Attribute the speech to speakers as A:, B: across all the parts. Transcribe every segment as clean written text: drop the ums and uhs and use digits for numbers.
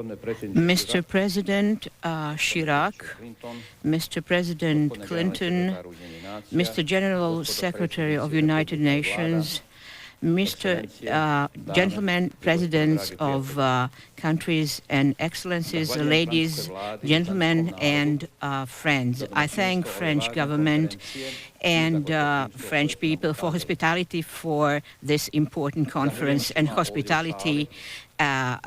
A: Mr. President Chirac, Mr. President Clinton, Mr. General Secretary of United Nations, Mr. Gentlemen Presidents of countries and excellencies, ladies, gentlemen, and friends. I thank French government and French people for hospitality for this important conference and hospitality at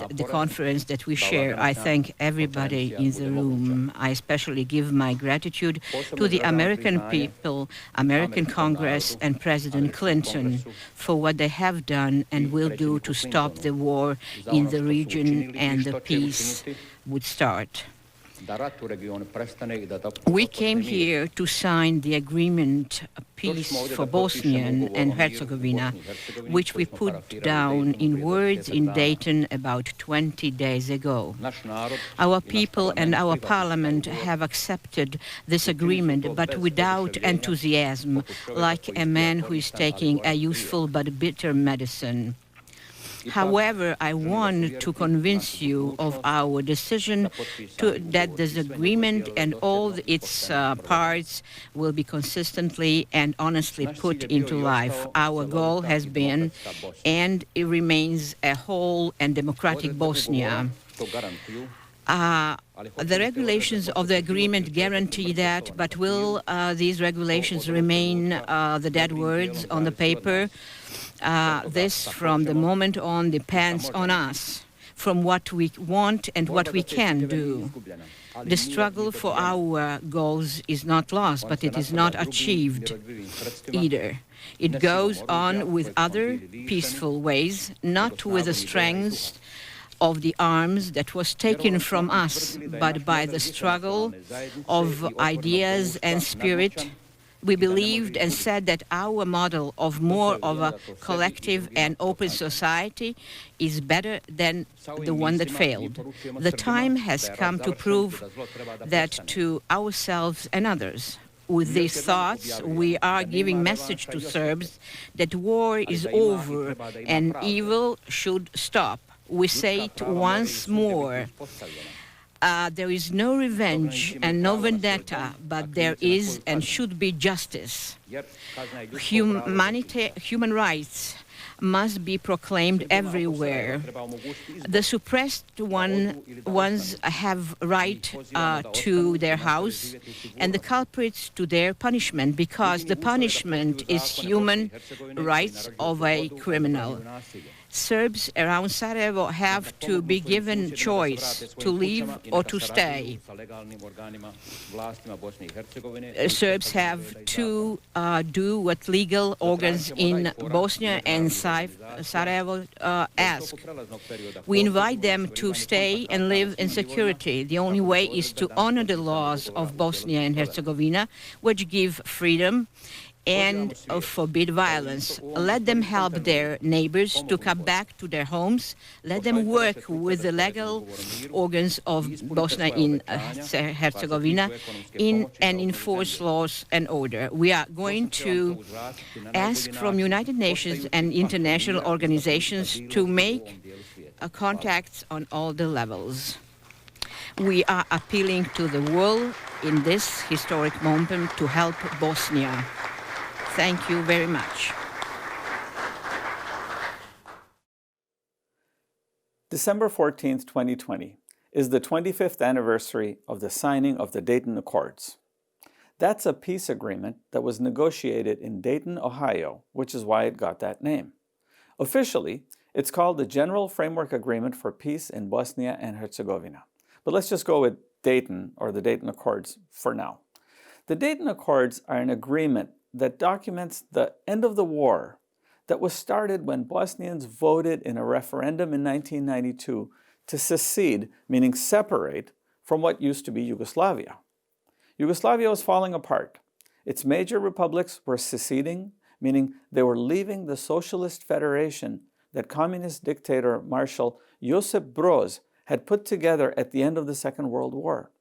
A: the conference that we share. I thank everybody in the room. I especially give my gratitude to the American people, American Congress, and President Clinton for what they have done and will do to stop the war in the region and the peace would start. We came here to sign the agreement, peace for Bosnia and Herzegovina, which we put down in words in Dayton about 20 days ago. Our people and our parliament have accepted this agreement, but without enthusiasm, like a man who is taking a useful but bitter medicine. However, I want to convince you of our decision that this agreement and all its parts will be consistently and honestly put into life. Our goal has been, and it remains, a whole and democratic Bosnia. The regulations of the agreement guarantee that, but will these regulations remain the dead words on the paper? This, from the moment on, depends on us, from what we want and what we can do. The struggle for our goals is not lost, but it is not achieved either. It goes on with other peaceful ways, not with the strength of the arms that was taken from us, but by the struggle of ideas and spirit. We believed and said that our model of more of a collective and open society is better than the one that failed. The time has come to prove that to ourselves and others. With these thoughts, we are giving message to Serbs that war is over and evil should stop. We say it once more. There is no revenge and no vendetta, but there is and should be justice. Human rights must be proclaimed everywhere. The suppressed ones have right to their house, and the culprits to their punishment, because the punishment is human rights of a criminal. Serbs around Sarajevo have to be given choice to leave or to stay. Serbs have to do what legal organs in Bosnia and Sarajevo ask. We invite them to stay and live in security. The only way is to honor the laws of Bosnia and Herzegovina, which give freedom and forbid violence. Let them help their neighbors to come back to their homes. Let them work with the legal organs of Bosnia and Herzegovina and enforce laws and order. We are going to ask from United Nations and international organizations to make contacts on all the levels. We are appealing to the world in this historic moment to help Bosnia. Thank you very much.
B: December 14th, 2020 is the 25th anniversary of the signing of the Dayton Accords. That's a peace agreement that was negotiated in Dayton, Ohio, which is why it got that name. Officially, it's called the General Framework Agreement for Peace in Bosnia and Herzegovina. But let's just go with Dayton, or the Dayton Accords, for now. The Dayton Accords are an agreement that documents the end of the war that was started when Bosnians voted in a referendum in 1992 to secede, meaning separate, from what used to be Yugoslavia. Yugoslavia was falling apart. Its major republics were seceding, meaning they were leaving the socialist federation that communist dictator Marshal Josip Broz had put together at the end of the Second World War.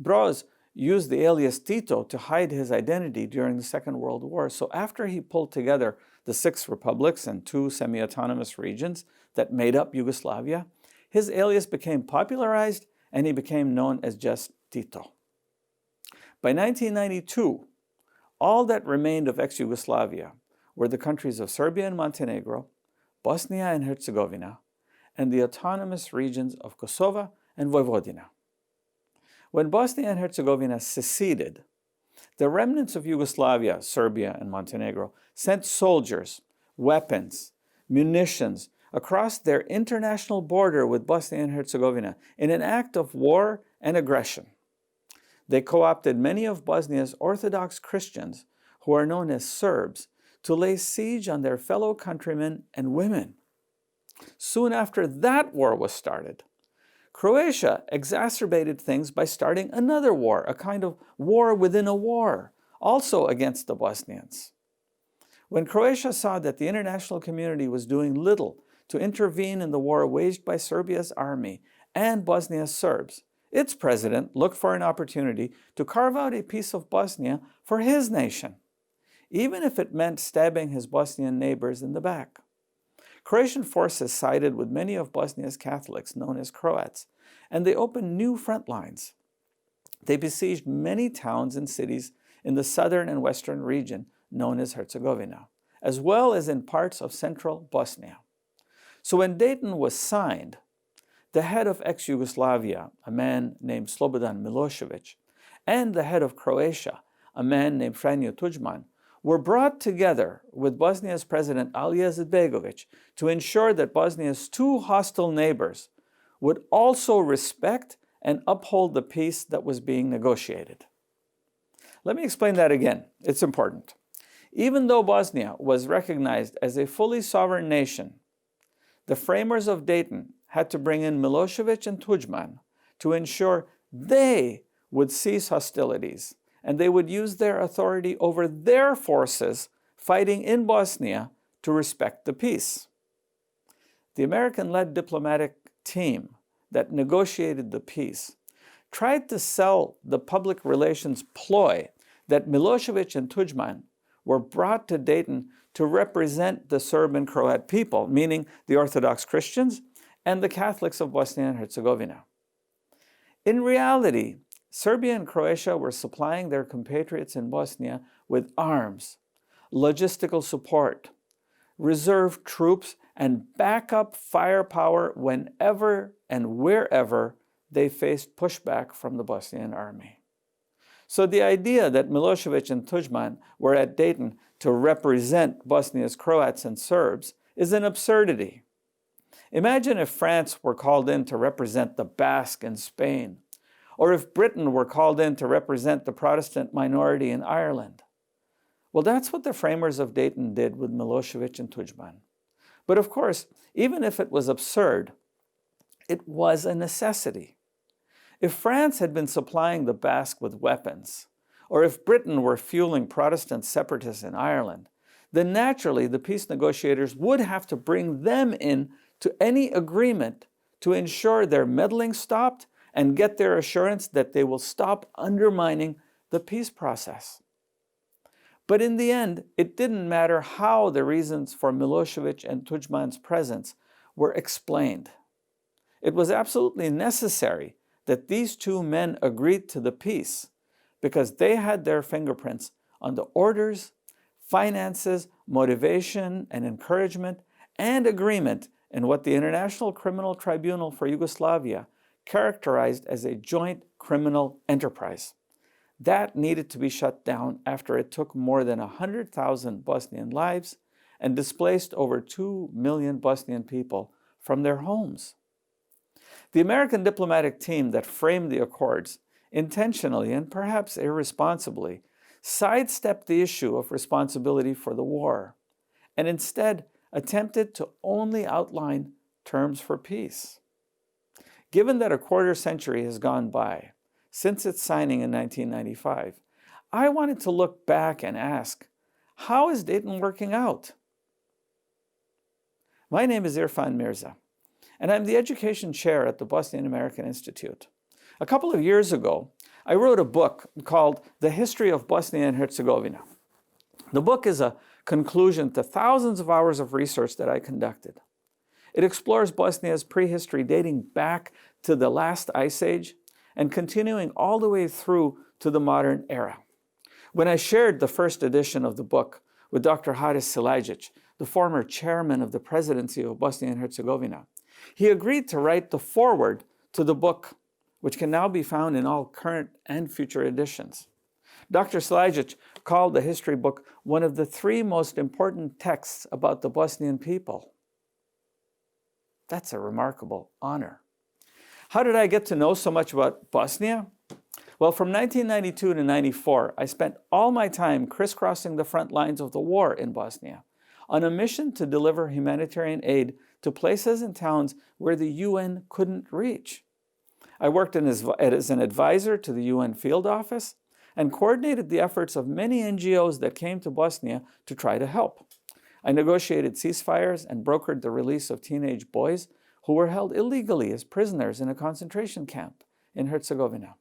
B: Broz used the alias Tito to hide his identity during the Second World War. So after he pulled together the 6 republics and 2 semi-autonomous regions that made up Yugoslavia, his alias became popularized and he became known as just Tito. By 1992, all that remained of ex-Yugoslavia were the countries of Serbia and Montenegro, Bosnia and Herzegovina, and the autonomous regions of Kosovo and Vojvodina. When Bosnia and Herzegovina seceded, the remnants of Yugoslavia, Serbia and Montenegro, sent soldiers, weapons, munitions across their international border with Bosnia and Herzegovina in an act of war and aggression. They co-opted many of Bosnia's Orthodox Christians, who are known as Serbs, to lay siege on their fellow countrymen and women. Soon after that war was started, Croatia exacerbated things by starting another war, a kind of war within a war, also against the Bosnians. When Croatia saw that the international community was doing little to intervene in the war waged by Serbia's army and Bosnia's Serbs, its president looked for an opportunity to carve out a piece of Bosnia for his nation, even if it meant stabbing his Bosnian neighbors in the back. Croatian forces sided with many of Bosnia's Catholics, known as Croats, and they opened new front lines. They besieged many towns and cities in the southern and western region, known as Herzegovina, as well as in parts of central Bosnia. So when Dayton was signed, the head of ex-Yugoslavia, a man named Slobodan Milosevic, and the head of Croatia, a man named Franjo Tuđman, were brought together with Bosnia's president Alija Izetbegović to ensure that Bosnia's two hostile neighbors would also respect and uphold the peace that was being negotiated. Let me explain that again. It's important. Even though Bosnia was recognized as a fully sovereign nation, the framers of Dayton had to bring in Milosevic and Tuđman to ensure they would cease hostilities and they would use their authority over their forces fighting in Bosnia to respect the peace. The American-led diplomatic team that negotiated the peace tried to sell the public relations ploy that Milosevic and Tuđman were brought to Dayton to represent the Serb and Croat people, meaning the Orthodox Christians and the Catholics of Bosnia and Herzegovina. In reality, Serbia and Croatia were supplying their compatriots in Bosnia with arms, logistical support, reserve troops, and backup firepower whenever and wherever they faced pushback from the Bosnian army. So the idea that Milosevic and Tuđman were at Dayton to represent Bosnia's Croats and Serbs is an absurdity. Imagine if France were called in to represent the Basque in Spain, or if Britain were called in to represent the Protestant minority in Ireland. Well, that's what the framers of Dayton did with Milosevic and Tuđman. But of course, even if it was absurd, it was a necessity. If France had been supplying the Basque with weapons, or if Britain were fueling Protestant separatists in Ireland, then naturally the peace negotiators would have to bring them in to any agreement to ensure their meddling stopped and get their assurance that they will stop undermining the peace process. But in the end, it didn't matter how the reasons for Milosevic and Tuđman's presence were explained. It was absolutely necessary that these two men agreed to the peace because they had their fingerprints on the orders, finances, motivation, and encouragement, and agreement in what the International Criminal Tribunal for Yugoslavia characterized as a joint criminal enterprise. That needed to be shut down after it took more than 100,000 Bosnian lives and displaced over 2 million Bosnian people from their homes. The American diplomatic team that framed the accords intentionally and perhaps irresponsibly sidestepped the issue of responsibility for the war and instead attempted to only outline terms for peace. Given that a quarter century has gone by since its signing in 1995, I wanted to look back and ask, how is Dayton working out? My name is Irfan Mirza, and I'm the education chair at the Bosnian American Institute. A couple of years ago, I wrote a book called The History of Bosnia and Herzegovina. The book is a conclusion to thousands of hours of research that I conducted. It explores Bosnia's prehistory dating back to the last ice age and continuing all the way through to the modern era. When I shared the first edition of the book with Dr. Haris Silajic, the former chairman of the presidency of Bosnia and Herzegovina, he agreed to write the foreword to the book, which can now be found in all current and future editions. Dr. Silajic called the history book one of the 3 most important texts about the Bosnian people. That's a remarkable honor. How did I get to know so much about Bosnia? Well, from 1992 to 94, I spent all my time crisscrossing the front lines of the war in Bosnia on a mission to deliver humanitarian aid to places and towns where the UN couldn't reach. I worked as an advisor to the UN field office and coordinated the efforts of many NGOs that came to Bosnia to try to help. I negotiated ceasefires and brokered the release of teenage boys who were held illegally as prisoners in a concentration camp in Herzegovina.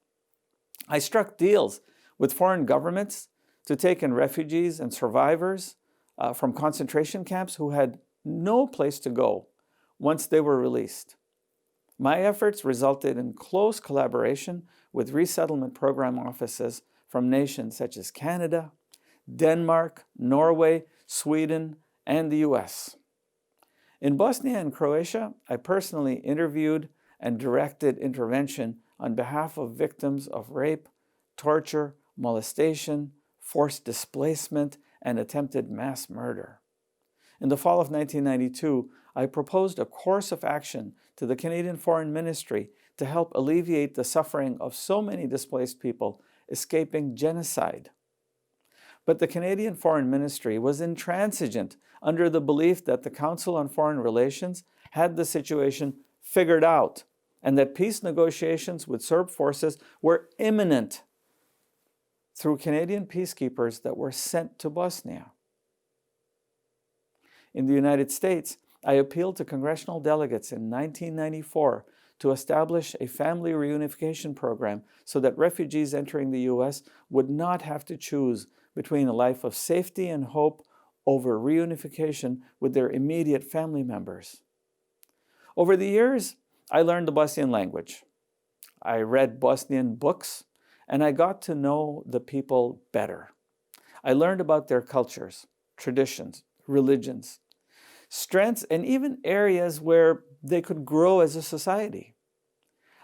B: I struck deals with foreign governments to take in refugees and survivors from concentration camps who had no place to go once they were released. My efforts resulted in close collaboration with resettlement program offices from nations such as Canada, Denmark, Norway, Sweden, and the US. In Bosnia and Croatia, I personally interviewed and directed intervention on behalf of victims of rape, torture, molestation, forced displacement, and attempted mass murder. In the fall of 1992, I proposed a course of action to the Canadian Foreign Ministry to help alleviate the suffering of so many displaced people escaping genocide. But the Canadian Foreign Ministry was intransigent under the belief that the Council on Foreign Relations had the situation figured out and that peace negotiations with Serb forces were imminent through Canadian peacekeepers that were sent to Bosnia. In the United States, I appealed to congressional delegates in 1994 to establish a family reunification program so that refugees entering the U.S. would not have to choose between a life of safety and hope over reunification with their immediate family members. Over the years, I learned the Bosnian language. I read Bosnian books, and I got to know the people better. I learned about their cultures, traditions, religions, strengths, and even areas where they could grow as a society.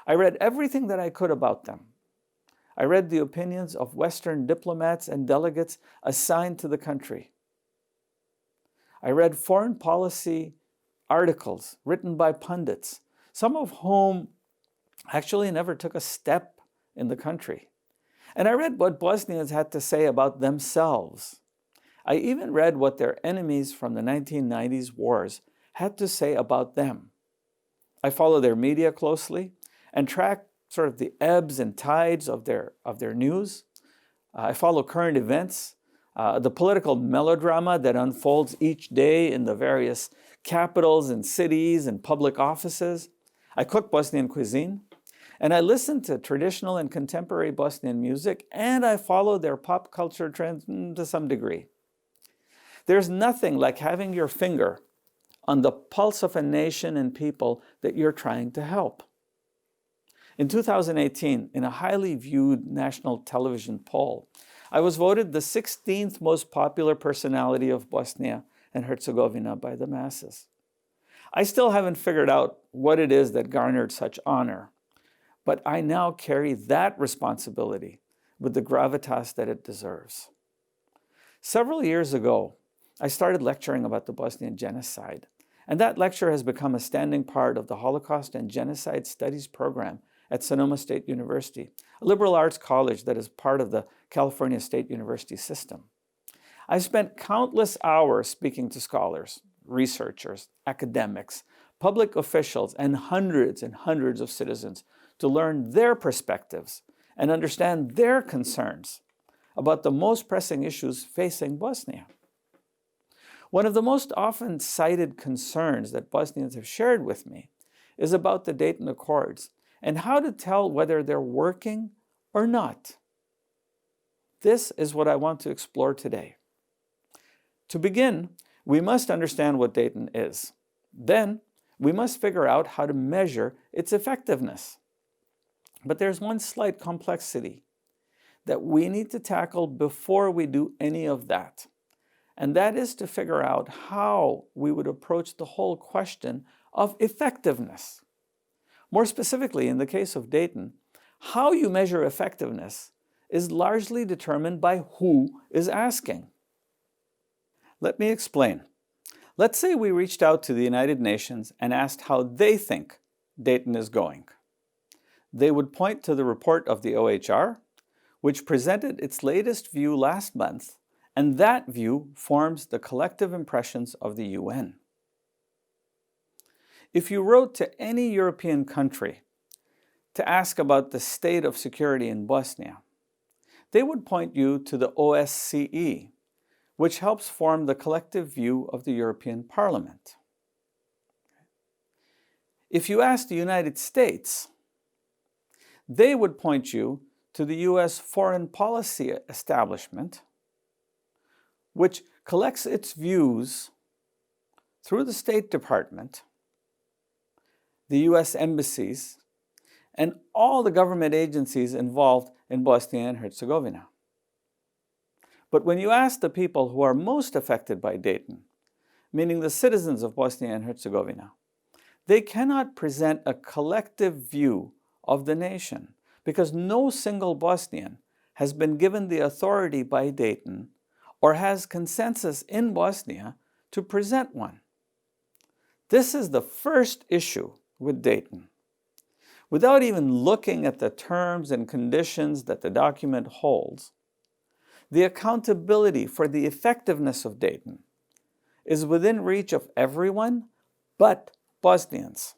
B: I read everything that I could about them. I read the opinions of Western diplomats and delegates assigned to the country. I read foreign policy articles written by pundits, some of whom actually never took a step in the country. And I read what Bosnians had to say about themselves. I even read what their enemies from the 1990s wars had to say about them. I follow their media closely and track sort of the ebbs and tides of their news. I follow current events, the political melodrama that unfolds each day in the various capitals and cities and public offices. I cook Bosnian cuisine, and I listen to traditional and contemporary Bosnian music, and I follow their pop culture trends to some degree. There's nothing like having your finger on the pulse of a nation and people that you're trying to help. In 2018, in a highly viewed national television poll, I was voted the 16th most popular personality of Bosnia and Herzegovina by the masses. I still haven't figured out what it is that garnered such honor, but I now carry that responsibility with the gravitas that it deserves. Several years ago, I started lecturing about the Bosnian genocide, and that lecture has become a standing part of the Holocaust and Genocide Studies program at Sonoma State University, a liberal arts college that is part of the California State University system. I spent countless hours speaking to scholars, researchers, academics, public officials, and hundreds of citizens to learn their perspectives and understand their concerns about the most pressing issues facing Bosnia. One of the most often cited concerns that Bosnians have shared with me is about the Dayton Accords and how to tell whether they're working or not. This is what I want to explore today. To begin, we must understand what Dayton is. Then, we must figure out how to measure its effectiveness. But there's one slight complexity that we need to tackle before we do any of that. And that is to figure out how we would approach the whole question of effectiveness. More specifically, in the case of Dayton, how you measure effectiveness is largely determined by who is asking. Let me explain. Let's say we reached out to the United Nations and asked how they think Dayton is going. They would point to the report of the OHR, which presented its latest view last month, and that view forms the collective impressions of the UN. If you wrote to any European country to ask about the state of security in Bosnia, they would point you to the OSCE, which helps form the collective view of the European Parliament. If you ask the United States, they would point you to the US foreign policy establishment, which collects its views through the State Department, the US embassies, and all the government agencies involved in Bosnia and Herzegovina. But when you ask the people who are most affected by Dayton, meaning the citizens of Bosnia and Herzegovina, they cannot present a collective view of the nation because no single Bosnian has been given the authority by Dayton or has consensus in Bosnia to present one. This is the first issue with Dayton. Without even looking at the terms and conditions that the document holds, the accountability for the effectiveness of Dayton is within reach of everyone but Bosnians.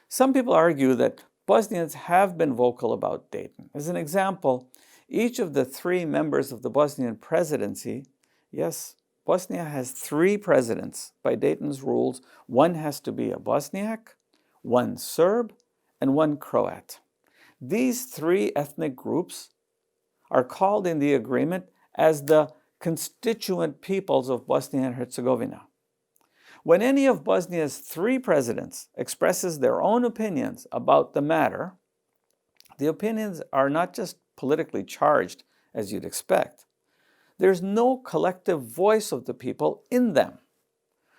B: Some people argue that Bosnians have been vocal about Dayton. As an example, each of the 3 members of the Bosnian presidency, yes, Bosnia has 3 presidents by Dayton's rules. One has to be a Bosniak, one Serb, and one Croat. These 3 ethnic groups are called in the agreement as the constituent peoples of Bosnia and Herzegovina. When any of Bosnia's 3 presidents expresses their own opinions about the matter, the opinions are not just politically charged, as you'd expect. There's no collective voice of the people in them.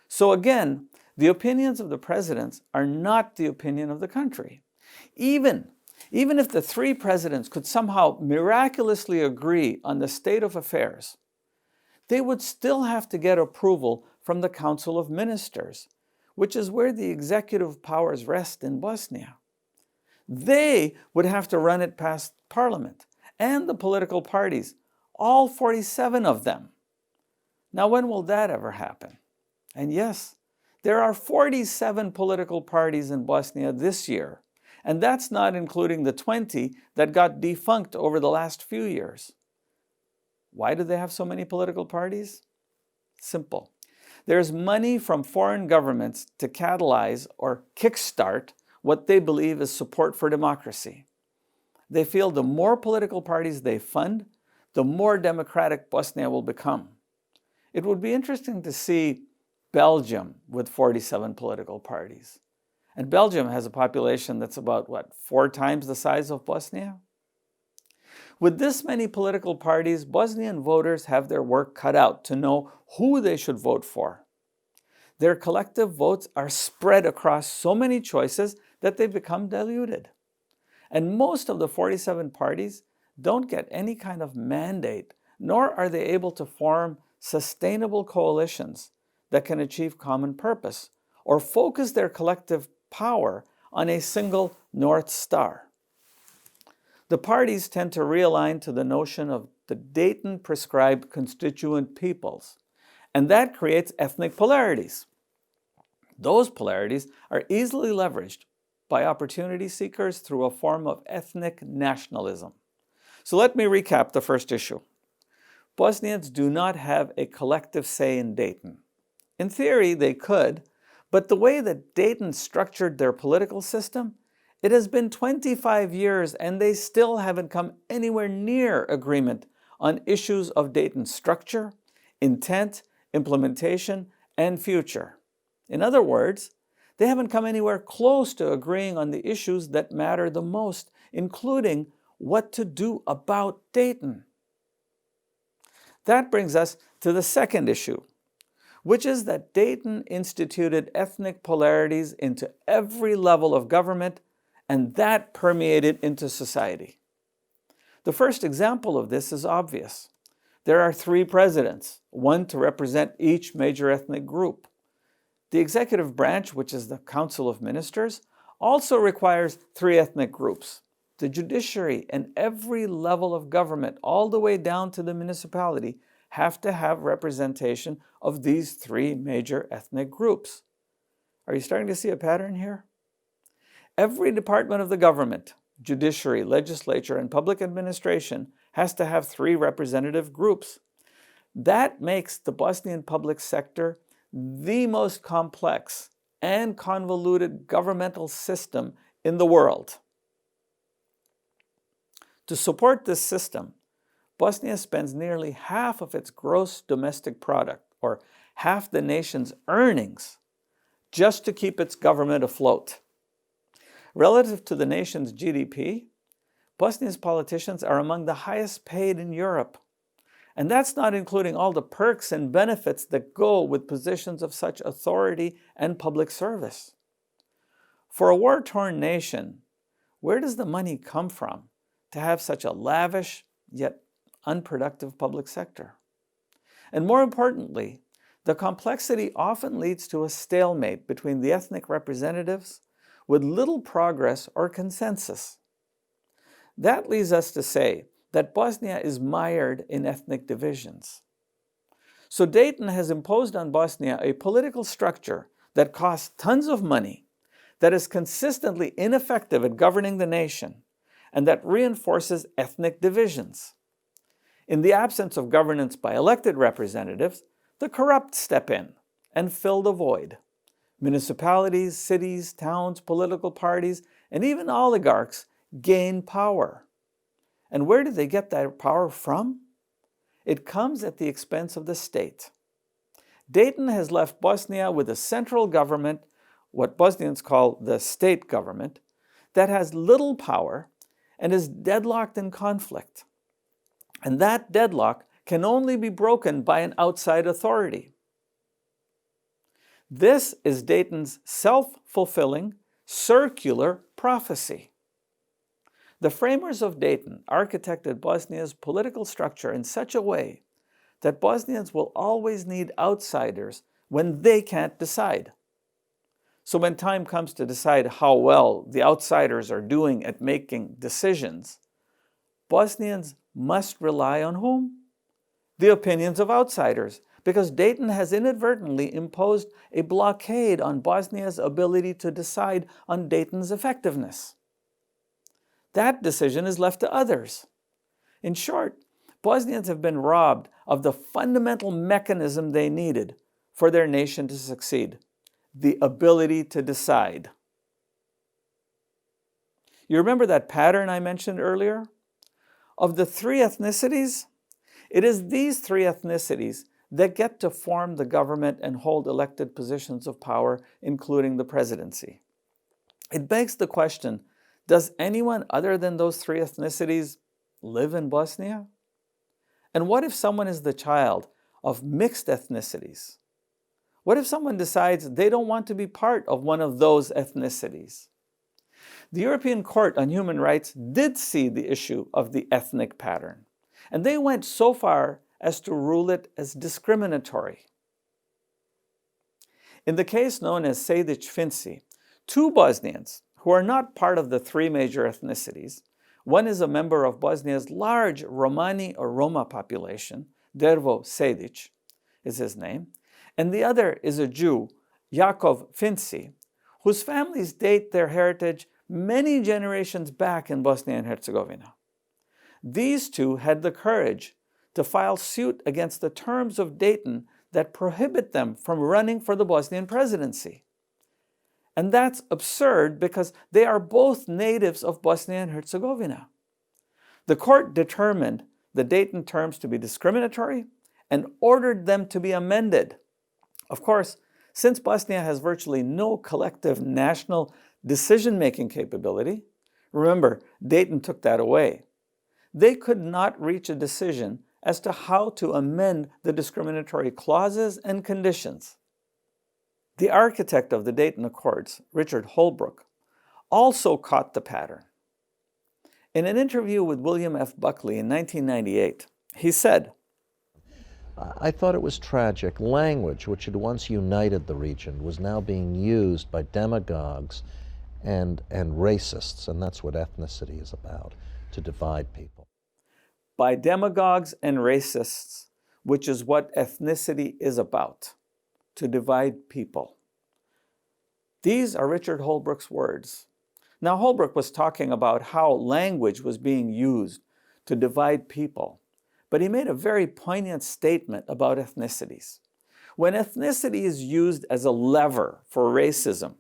B: So again, the opinions of the presidents are not the opinion of the country. Even if the 3 presidents could somehow miraculously agree on the state of affairs, they would still have to get approval from the Council of Ministers, which is where the executive powers rest in Bosnia. They would have to run it past Parliament and the political parties, all 47 of them. Now, when will that ever happen? And yes, there are 47 political parties in Bosnia this year, and that's not including the 20 that got defunct over the last few years. Why do they have so many political parties? Simple. There's money from foreign governments to catalyze or kickstart what they believe is support for democracy. They feel the more political parties they fund, the more democratic Bosnia will become. It would be interesting to see Belgium with 47 political parties. And Belgium has a population that's about, 4 times the size of Bosnia? With this many political parties, Bosnian voters have their work cut out to know who they should vote for. Their collective votes are spread across so many choices that they become diluted. And most of the 47 parties don't get any kind of mandate, nor are they able to form sustainable coalitions that can achieve common purpose or focus their collective power on a single North Star. The parties tend to realign to the notion of the Dayton-prescribed constituent peoples, and that creates ethnic polarities. Those polarities are easily leveraged by opportunity seekers through a form of ethnic nationalism. So let me recap the first issue. Bosnians do not have a collective say in Dayton. In theory, they could, but the way that Dayton structured their political system, it has been 25 years and they still haven't come anywhere near agreement on issues of Dayton's structure, intent, implementation, and future. In other words, they haven't come anywhere close to agreeing on the issues that matter the most, including what to do about Dayton. That brings us to the second issue, which is that Dayton instituted ethnic polarities into every level of government, and that permeated into society. The first example of this is obvious. There are 3 presidents, one to represent each major ethnic group. The executive branch, which is the Council of Ministers, also requires 3 ethnic groups. The judiciary and every level of government, all the way down to the municipality, have to have representation of these 3 major ethnic groups. Are you starting to see a pattern here? Every department of the government, judiciary, legislature, and public administration has to have 3 representative groups. That makes the Bosnian public sector the most complex and convoluted governmental system in the world. To support this system, Bosnia spends nearly half of its gross domestic product, or half the nation's earnings, just to keep its government afloat. Relative to the nation's GDP, Bosnia's politicians are among the highest paid in Europe. And that's not including all the perks and benefits that go with positions of such authority and public service. For a war-torn nation, where does the money come from to have such a lavish yet unproductive public sector? And more importantly, the complexity often leads to a stalemate between the ethnic representatives with little progress or consensus. That leads us to say that Bosnia is mired in ethnic divisions. So Dayton has imposed on Bosnia a political structure that costs tons of money, that is consistently ineffective at governing the nation, and that reinforces ethnic divisions. In the absence of governance by elected representatives, the corrupt step in and fill the void. Municipalities, cities, towns, political parties, and even oligarchs gain power. And where do they get that power from? It comes at the expense of the state. Dayton has left Bosnia with a central government, what Bosnians call the state government, that has little power and is deadlocked in conflict. And that deadlock can only be broken by an outside authority. This is Dayton's self-fulfilling, circular prophecy. The framers of Dayton architected Bosnia's political structure in such a way that Bosnians will always need outsiders when they can't decide. So when time comes to decide how well the outsiders are doing at making decisions, Bosnians must rely on whom? The opinions of outsiders, because Dayton has inadvertently imposed a blockade on Bosnia's ability to decide on Dayton's effectiveness. That decision is left to others. In short, Bosnians have been robbed of the fundamental mechanism they needed for their nation to succeed: the ability to decide. You remember that pattern I mentioned earlier? Of the 3 ethnicities, it is these 3 ethnicities that get to form the government and hold elected positions of power, including the presidency. It begs the question, does anyone other than those 3 ethnicities live in Bosnia? And what if someone is the child of mixed ethnicities? What if someone decides they don't want to be part of one of those ethnicities? The European Court on Human Rights did see the issue of the ethnic pattern, and they went so far as to rule it as discriminatory. In the case known as Sejdić-Finci, 2 Bosnians who are not part of the 3 major ethnicities, one is a member of Bosnia's large Romani or Roma population, Dervo Sejdić is his name, and the other is a Jew, Jakov Finci, whose families date their heritage many generations back in Bosnia and Herzegovina. These 2 had the courage to file suit against the terms of Dayton that prohibit them from running for the Bosnian presidency. And that's absurd because they are both natives of Bosnia and Herzegovina. The court determined the Dayton terms to be discriminatory and ordered them to be amended. Of course, Since Bosnia has virtually no collective national decision-making capability, remember, Dayton took that away, they could not reach a decision as to how to amend the discriminatory clauses and conditions. The architect of the Dayton Accords, Richard Holbrooke, also caught the pattern. In an interview with William F. Buckley in 1998, he said,
C: I thought it was tragic. Language, which had once united the region, was now being used by demagogues and racists, and that's what ethnicity is about, to divide people.
B: By demagogues and racists, which is what ethnicity is about, to divide people. These are Richard Holbrooke's words. Now, Holbrooke was talking about how language was being used to divide people, but he made a very poignant statement about ethnicities. When ethnicity is used as a lever for racism,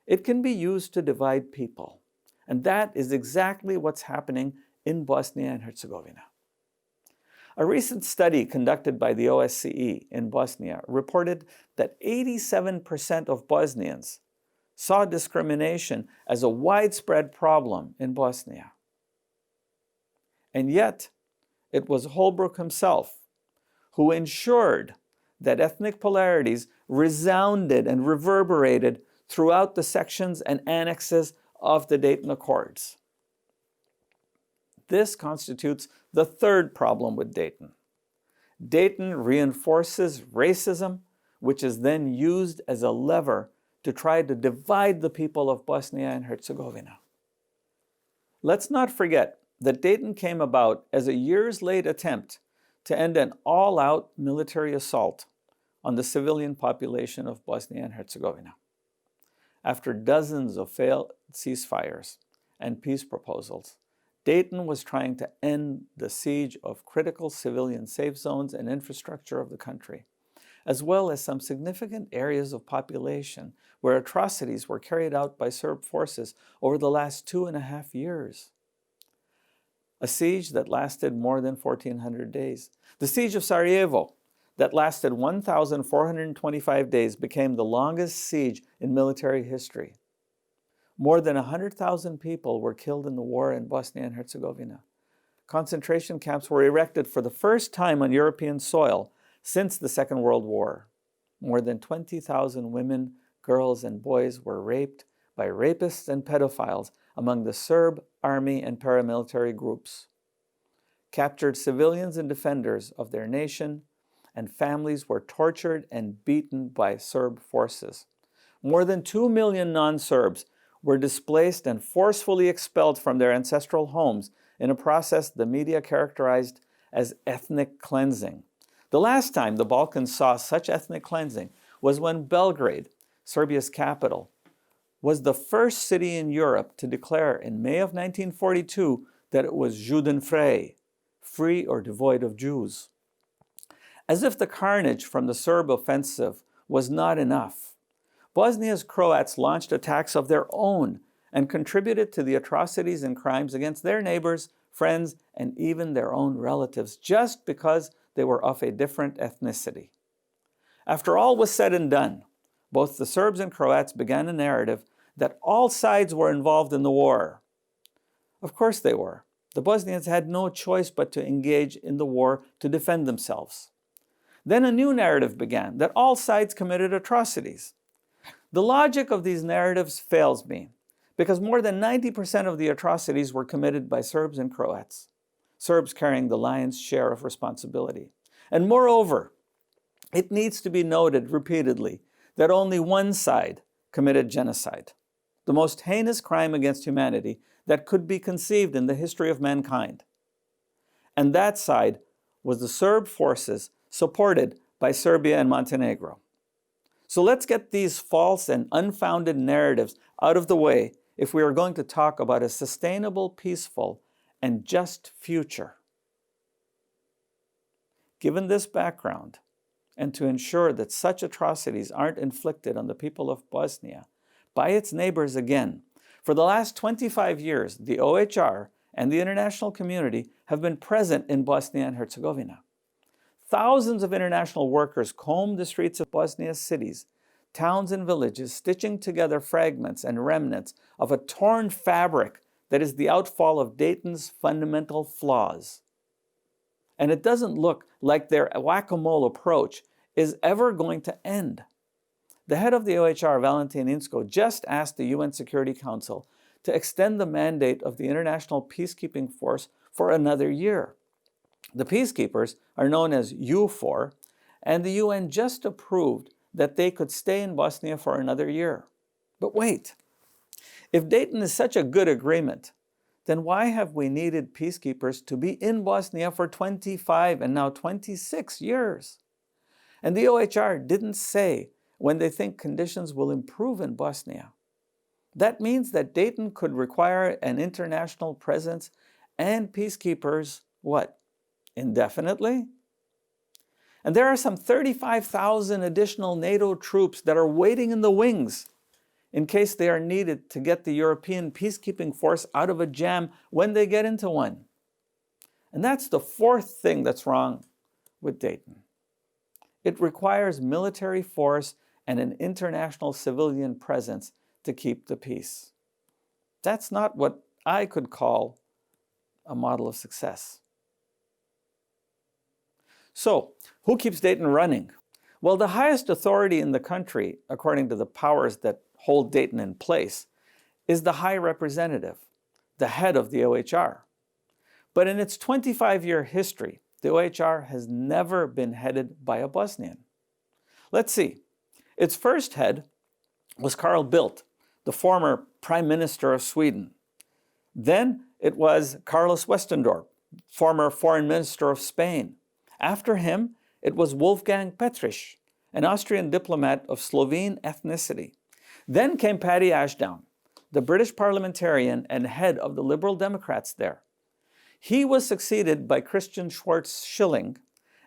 B: it can be used to divide people. And that is exactly what's happening in Bosnia and Herzegovina. A recent study conducted by the OSCE in Bosnia reported that 87% of Bosnians saw discrimination as a widespread problem in Bosnia. And yet, it was Holbrooke himself who ensured that ethnic polarities resounded and reverberated throughout the sections and annexes of the Dayton Accords. This constitutes the third problem with Dayton. Dayton reinforces racism, which is then used as a lever to try to divide the people of Bosnia and Herzegovina. Let's not forget that Dayton came about as a years-late attempt to end an all-out military assault on the civilian population of Bosnia and Herzegovina. After dozens of failed ceasefires and peace proposals, Dayton was trying to end the siege of critical civilian safe zones and infrastructure of the country, as well as some significant areas of population where atrocities were carried out by Serb forces over the last 2.5 years. A siege that lasted more than 1,400 days. The siege of Sarajevo, that lasted 1,425 days, became the longest siege in military history. More than 100,000 people were killed in the war in Bosnia and Herzegovina. Concentration camps were erected for the first time on European soil since the Second World War. More than 20,000 women, girls, and boys were raped by rapists and pedophiles among the Serb army and paramilitary groups. Captured civilians and defenders of their nation and families were tortured and beaten by Serb forces. More than 2 million non-Serbs were displaced and forcefully expelled from their ancestral homes in a process the media characterized as ethnic cleansing. The last time the Balkans saw such ethnic cleansing was when Belgrade, Serbia's capital, was the first city in Europe to declare in May of 1942 that it was Judenfrei, free or devoid of Jews. As if the carnage from the Serb offensive was not enough, Bosnia's Croats launched attacks of their own and contributed to the atrocities and crimes against their neighbors, friends, and even their own relatives, just because they were of a different ethnicity. After all was said and done, both the Serbs and Croats began a narrative that all sides were involved in the war. Of course they were. The Bosnians had no choice but to engage in the war to defend themselves. Then a new narrative began that all sides committed atrocities. The logic of these narratives fails me, because more than 90% of the atrocities were committed by Serbs and Croats, Serbs carrying the lion's share of responsibility. And moreover, it needs to be noted repeatedly that only one side committed genocide, the most heinous crime against humanity that could be conceived in the history of mankind. And that side was the Serb forces supported by Serbia and Montenegro. So let's get these false and unfounded narratives out of the way if we are going to talk about a sustainable, peaceful, and just future. Given this background, and to ensure that such atrocities aren't inflicted on the people of Bosnia by its neighbors again, for the last 25 years, the OHR and the international community have been present in Bosnia and Herzegovina. Thousands of international workers combed the streets of Bosnia's cities towns and villages stitching together fragments and remnants of a torn fabric that is the outfall of Dayton's fundamental flaws. And it doesn't look like their whack-a-mole approach is ever going to end. The head of the OHR, Valentin Inzko, just asked the UN Security Council to extend the mandate of the International Peacekeeping Force for another year. The peacekeepers are known as EUFOR, and the UN just approved that they could stay in Bosnia for another year. But wait, if Dayton is such a good agreement, then why have we needed peacekeepers to be in Bosnia for 25 and now 26 years? And the OHR didn't say when they think conditions will improve in Bosnia. That means that Dayton could require an international presence and peacekeepers, what, indefinitely? And there are some 35,000 additional NATO troops that are waiting in the wings in case they are needed to get the European peacekeeping force out of a jam when they get into one. And that's the fourth thing that's wrong with Dayton. It requires military force and an international civilian presence to keep the peace. That's not what I could call a model of success. So, who keeps Dayton running? Well, the highest authority in the country, according to the powers that hold Dayton in place, is the High Representative, the head of the OHR. But in its 25-year history, the OHR has never been headed by a Bosnian. Let's see. Its first head was Carl Bildt, the former Prime Minister of Sweden. Then it was Carlos Westendorp, former Foreign Minister of Spain. After him, it was Wolfgang Pettrich, an Austrian diplomat of Slovene ethnicity. Then came Paddy Ashdown, the British parliamentarian and head of the Liberal Democrats there. He was succeeded by Christian Schwarz-Schilling,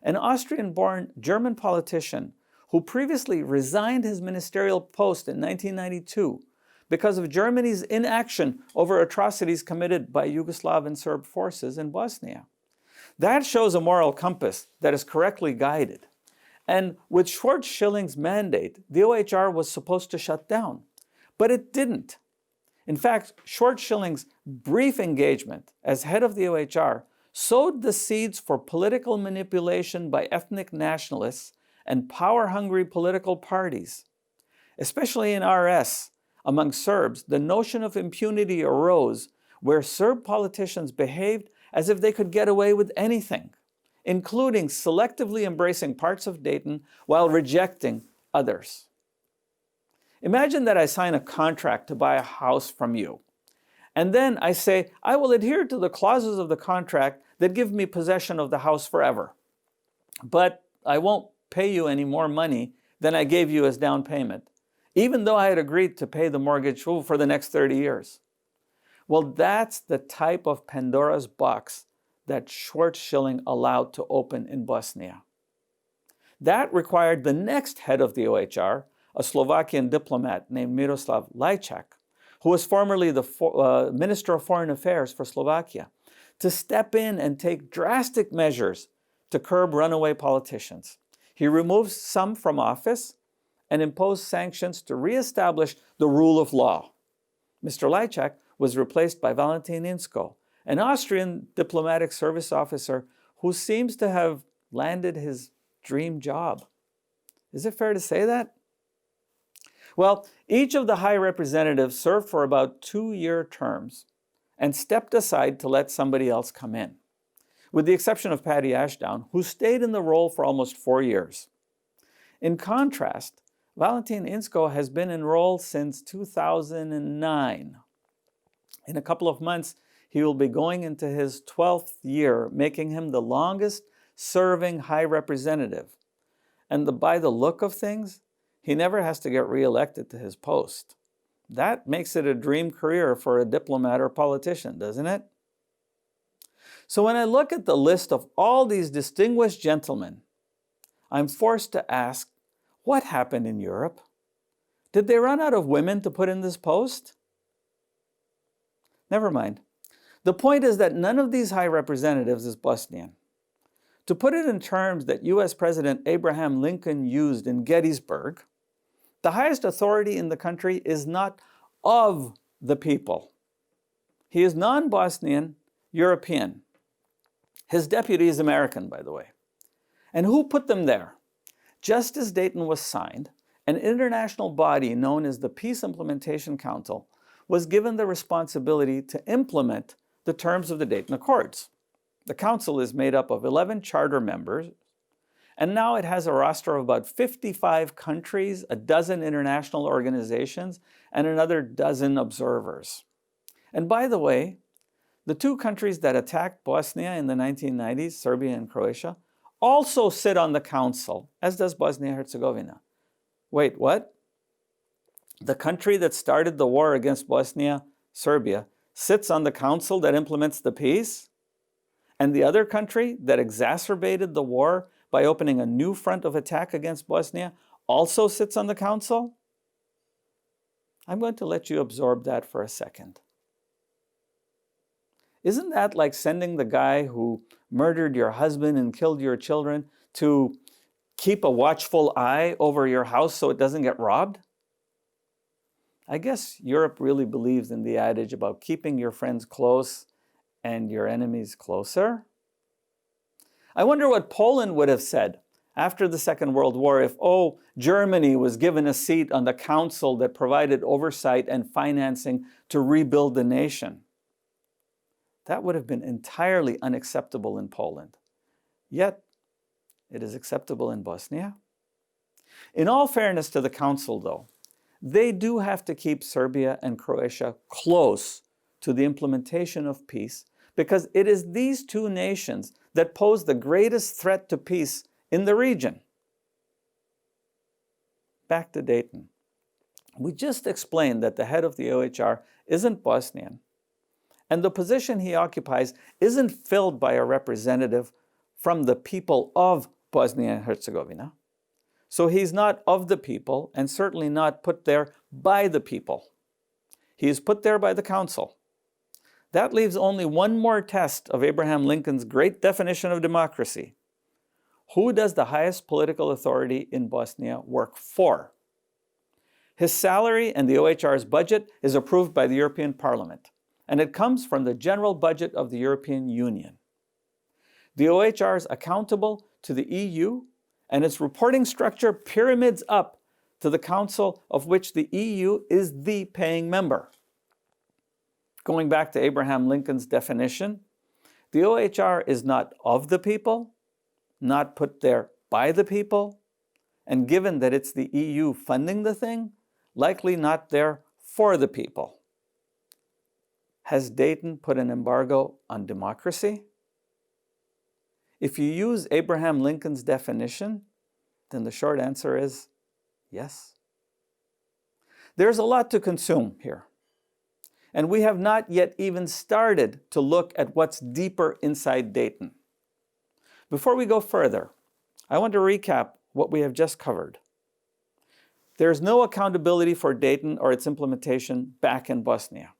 B: an Austrian-born German politician who previously resigned his ministerial post in 1992 because of Germany's inaction over atrocities committed by Yugoslav and Serb forces in Bosnia. That shows a moral compass that is correctly guided. And with Schwarz-Schilling's mandate, the OHR was supposed to shut down, but it didn't. In fact, Schwarz-Schilling's brief engagement as head of the OHR sowed the seeds for political manipulation by ethnic nationalists and power-hungry political parties. Especially in RS, among Serbs, the notion of impunity arose where Serb politicians behaved as if they could get away with anything, including selectively embracing parts of Dayton while rejecting others. Imagine that I sign a contract to buy a house from you, and then I say, I will adhere to the clauses of the contract that give me possession of the house forever, but I won't pay you any more money than I gave you as down payment, even though I had agreed to pay the mortgage for the next 30 years. Well, that's the type of Pandora's box that Schwarz-Schilling allowed to open in Bosnia. That required the next head of the OHR, a Slovakian diplomat named Miroslav Lajčák, who was formerly the Minister of Foreign Affairs for Slovakia, to step in and take drastic measures to curb runaway politicians. He removed some from office and imposed sanctions to reestablish the rule of law. Mr. Lajčák was replaced by Valentin Inzko, an Austrian diplomatic service officer who seems to have landed his dream job. Is it fair to say that? Well, each of the high representatives served for about 2-year terms and stepped aside to let somebody else come in, with the exception of Paddy Ashdown, who stayed in the role for almost 4 years. In contrast, Valentin Inzko has been enrolled since 2009. In a couple of months, he will be going into his 12th year, making him the longest serving high representative. And by the look of things, he never has to get reelected to his post. That makes it a dream career for a diplomat or politician, doesn't it? So when I look at the list of all these distinguished gentlemen, I'm forced to ask, what happened in Europe? Did they run out of women to put in this post? Never mind. The point is that none of these high representatives is Bosnian. To put it in terms that US President Abraham Lincoln used in Gettysburg, The highest authority in the country is not of the people. He is non-Bosnian, European. His deputy is American, by the way. And who put them there? Just as Dayton was signed, an international body known as the Peace Implementation Council was given the responsibility to implement the terms of the Dayton Accords. The council is made up of 11 charter members, and now it has a roster of about 55 countries, a dozen international organizations, and another dozen observers. And by the way, the two countries that attacked Bosnia in the 1990s, Serbia and Croatia, also sit on the council, as does Bosnia Herzegovina. Wait, what? The country that started the war against Bosnia, Serbia, sits on the council that implements the peace? And the other country that exacerbated the war by opening a new front of attack against Bosnia also sits on the council? I'm going to let you absorb that for a second. Isn't that like sending the guy who murdered your husband and killed your children to keep a watchful eye over your house so it doesn't get robbed? I guess Europe really believes in the adage about keeping your friends close and your enemies closer. I wonder what Poland would have said after the Second World War if, Germany was given a seat on the council that provided oversight and financing to rebuild the nation. That would have been entirely unacceptable in Poland. Yet, it is acceptable in Bosnia. In all fairness to the council, though, they do have to keep Serbia and Croatia close to the implementation of peace because it is these two nations that pose the greatest threat to peace in the region. Back to Dayton. We just explained that the head of the OHR isn't Bosnian, and the position he occupies isn't filled by a representative from the people of Bosnia and Herzegovina. So he's not of the people, and certainly not put there by the people. He is put there by the council. That leaves only one more test of Abraham Lincoln's great definition of democracy. Who does the highest political authority in Bosnia work for? His salary and the OHR's budget is approved by the European Parliament, and it comes from the general budget of the European Union. The OHR is accountable to the EU, and its reporting structure pyramids up to the Council, of which the EU is the paying member. Going back to Abraham Lincoln's definition, the OHR is not of the people, not put there by the people, and given that it's the EU funding the thing, likely not there for the people. Has Dayton put an embargo on democracy? If you use Abraham Lincoln's definition, then the short answer is yes. There's a lot to consume here, and we have not yet even started to look at what's deeper inside Dayton. Before we go further, I want to recap what we have just covered. There's no accountability for Dayton or its implementation back in Bosnia.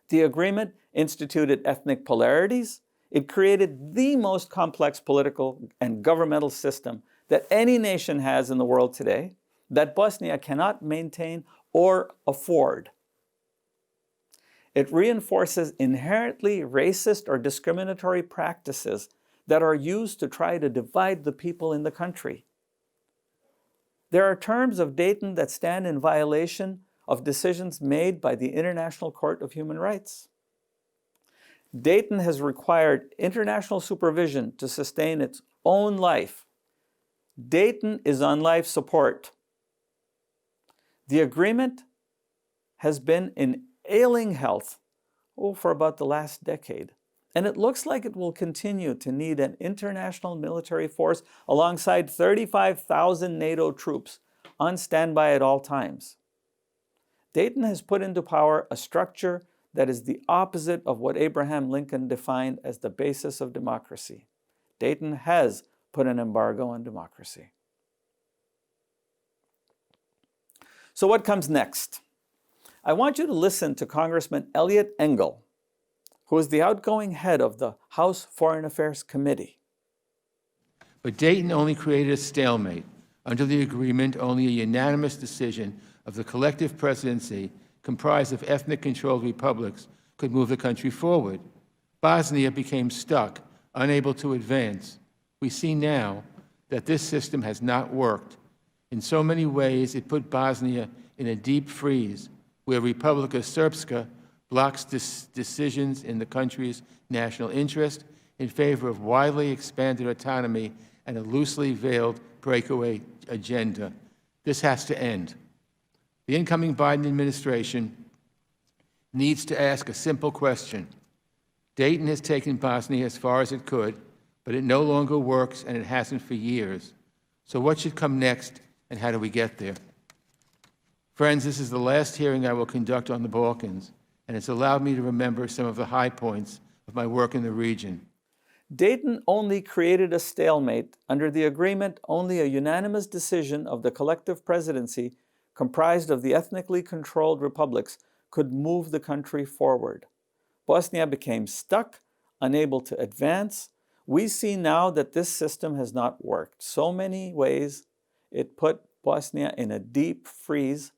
B: The agreement instituted ethnic polarities. It created the most complex political and governmental system that any nation has in the world today, that Bosnia cannot maintain or afford. It reinforces inherently racist or discriminatory practices that are used to try to divide the people in the country. There are terms of Dayton that stand in violation of decisions made by the International Court of Human Rights. Dayton has required international supervision to sustain its own life. Dayton is on life support. The agreement has been in ailing health for about the last decade, and it looks like it will continue to need an international military force alongside 35,000 NATO troops on standby at all times. Dayton has put into power a structure that is the opposite of what Abraham Lincoln defined as the basis of democracy. Dayton has put an embargo on democracy. So what comes next? I want you to listen to Congressman Eliot Engel, who is the outgoing head of the House Foreign Affairs Committee.
D: But Dayton only created a stalemate, Under the agreement, only a unanimous decision of the collective presidency comprised of ethnic-controlled republics could move the country forward. Bosnia became stuck, unable to advance. We see now that this system has not worked. In so many ways, it put Bosnia in a deep freeze, where Republika Srpska blocks decisions in the country's national interest in favor of widely expanded autonomy and a loosely veiled breakaway agenda. This has to end. The incoming Biden administration needs to ask a simple question. Dayton has taken Bosnia as far as it could, but it no longer works, and it hasn't for years. So what should come next, and how do we get there? Friends, this is the last hearing I will conduct on the Balkans, and it's allowed me to remember some of the high points of my work in the region.
B: Dayton only created a stalemate. Under the agreement, only a unanimous decision of the collective presidency, comprised of the ethnically controlled republics, could move the country forward. Bosnia became stuck, unable to advance. We see now that this system has not worked. So many ways it put Bosnia in a deep freeze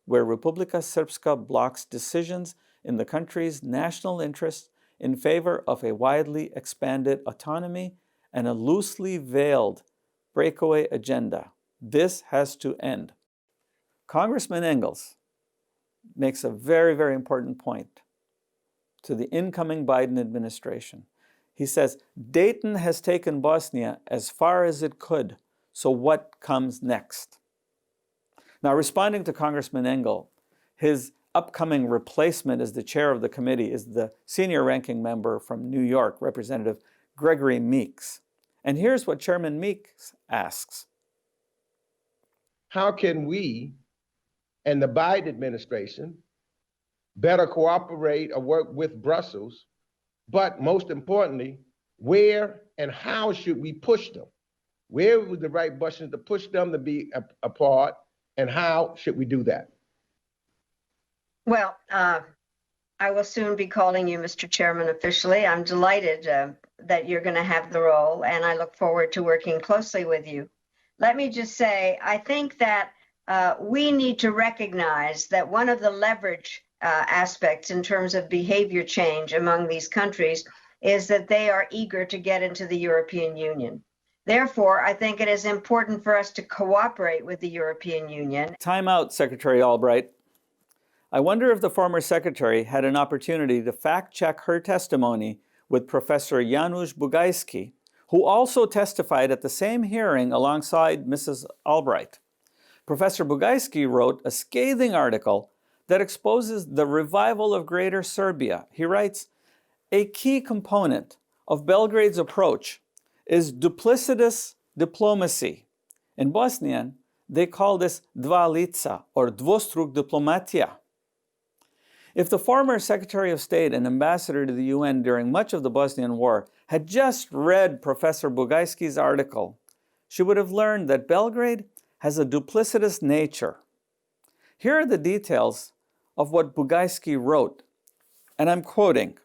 B: where Republika Srpska blocks decisions in the country's national interests in favor of a widely expanded autonomy and a loosely veiled breakaway agenda. This has to end. Congressman Engels makes a very, very important point to the incoming Biden administration. He says, Dayton has taken Bosnia as far as it could, so what comes next? Now, responding to Congressman Engel, his upcoming replacement as the chair of the committee is the senior ranking member from New York, Representative Gregory Meeks. And here's what Chairman Meeks asks.
E: How can we and the Biden administration better cooperate or work with Brussels? But most importantly, where and how should we push them? Where was the right button to push them to be apart, and how should we do that?
F: Well, I will soon be calling you Mr. Chairman officially. I'm delighted that you're going to have the role, and I look forward to working closely with you. Let me just say, I think that we need to recognize that one of the leverage aspects in terms of behavior change among these countries is that they are eager to get into the European Union. Therefore, I think it is important for us to cooperate with the European Union.
B: Time out, Secretary Albright. I wonder if the former secretary had an opportunity to fact-check her testimony with Professor Janusz Bugajski, who also testified at the same hearing alongside Mrs. Albright. Professor Bugajski wrote a scathing article that exposes the revival of Greater Serbia. He writes, a key component of Belgrade's approach is duplicitous diplomacy. In Bosnian, they call this dva lica, or dvostruk diplomatia. If the former Secretary of State and ambassador to the UN during much of the Bosnian War had just read Professor Bugajski's article, she would have learned that Belgrade has a duplicitous nature. Here are the details of what Bugajski wrote, and I'm quoting.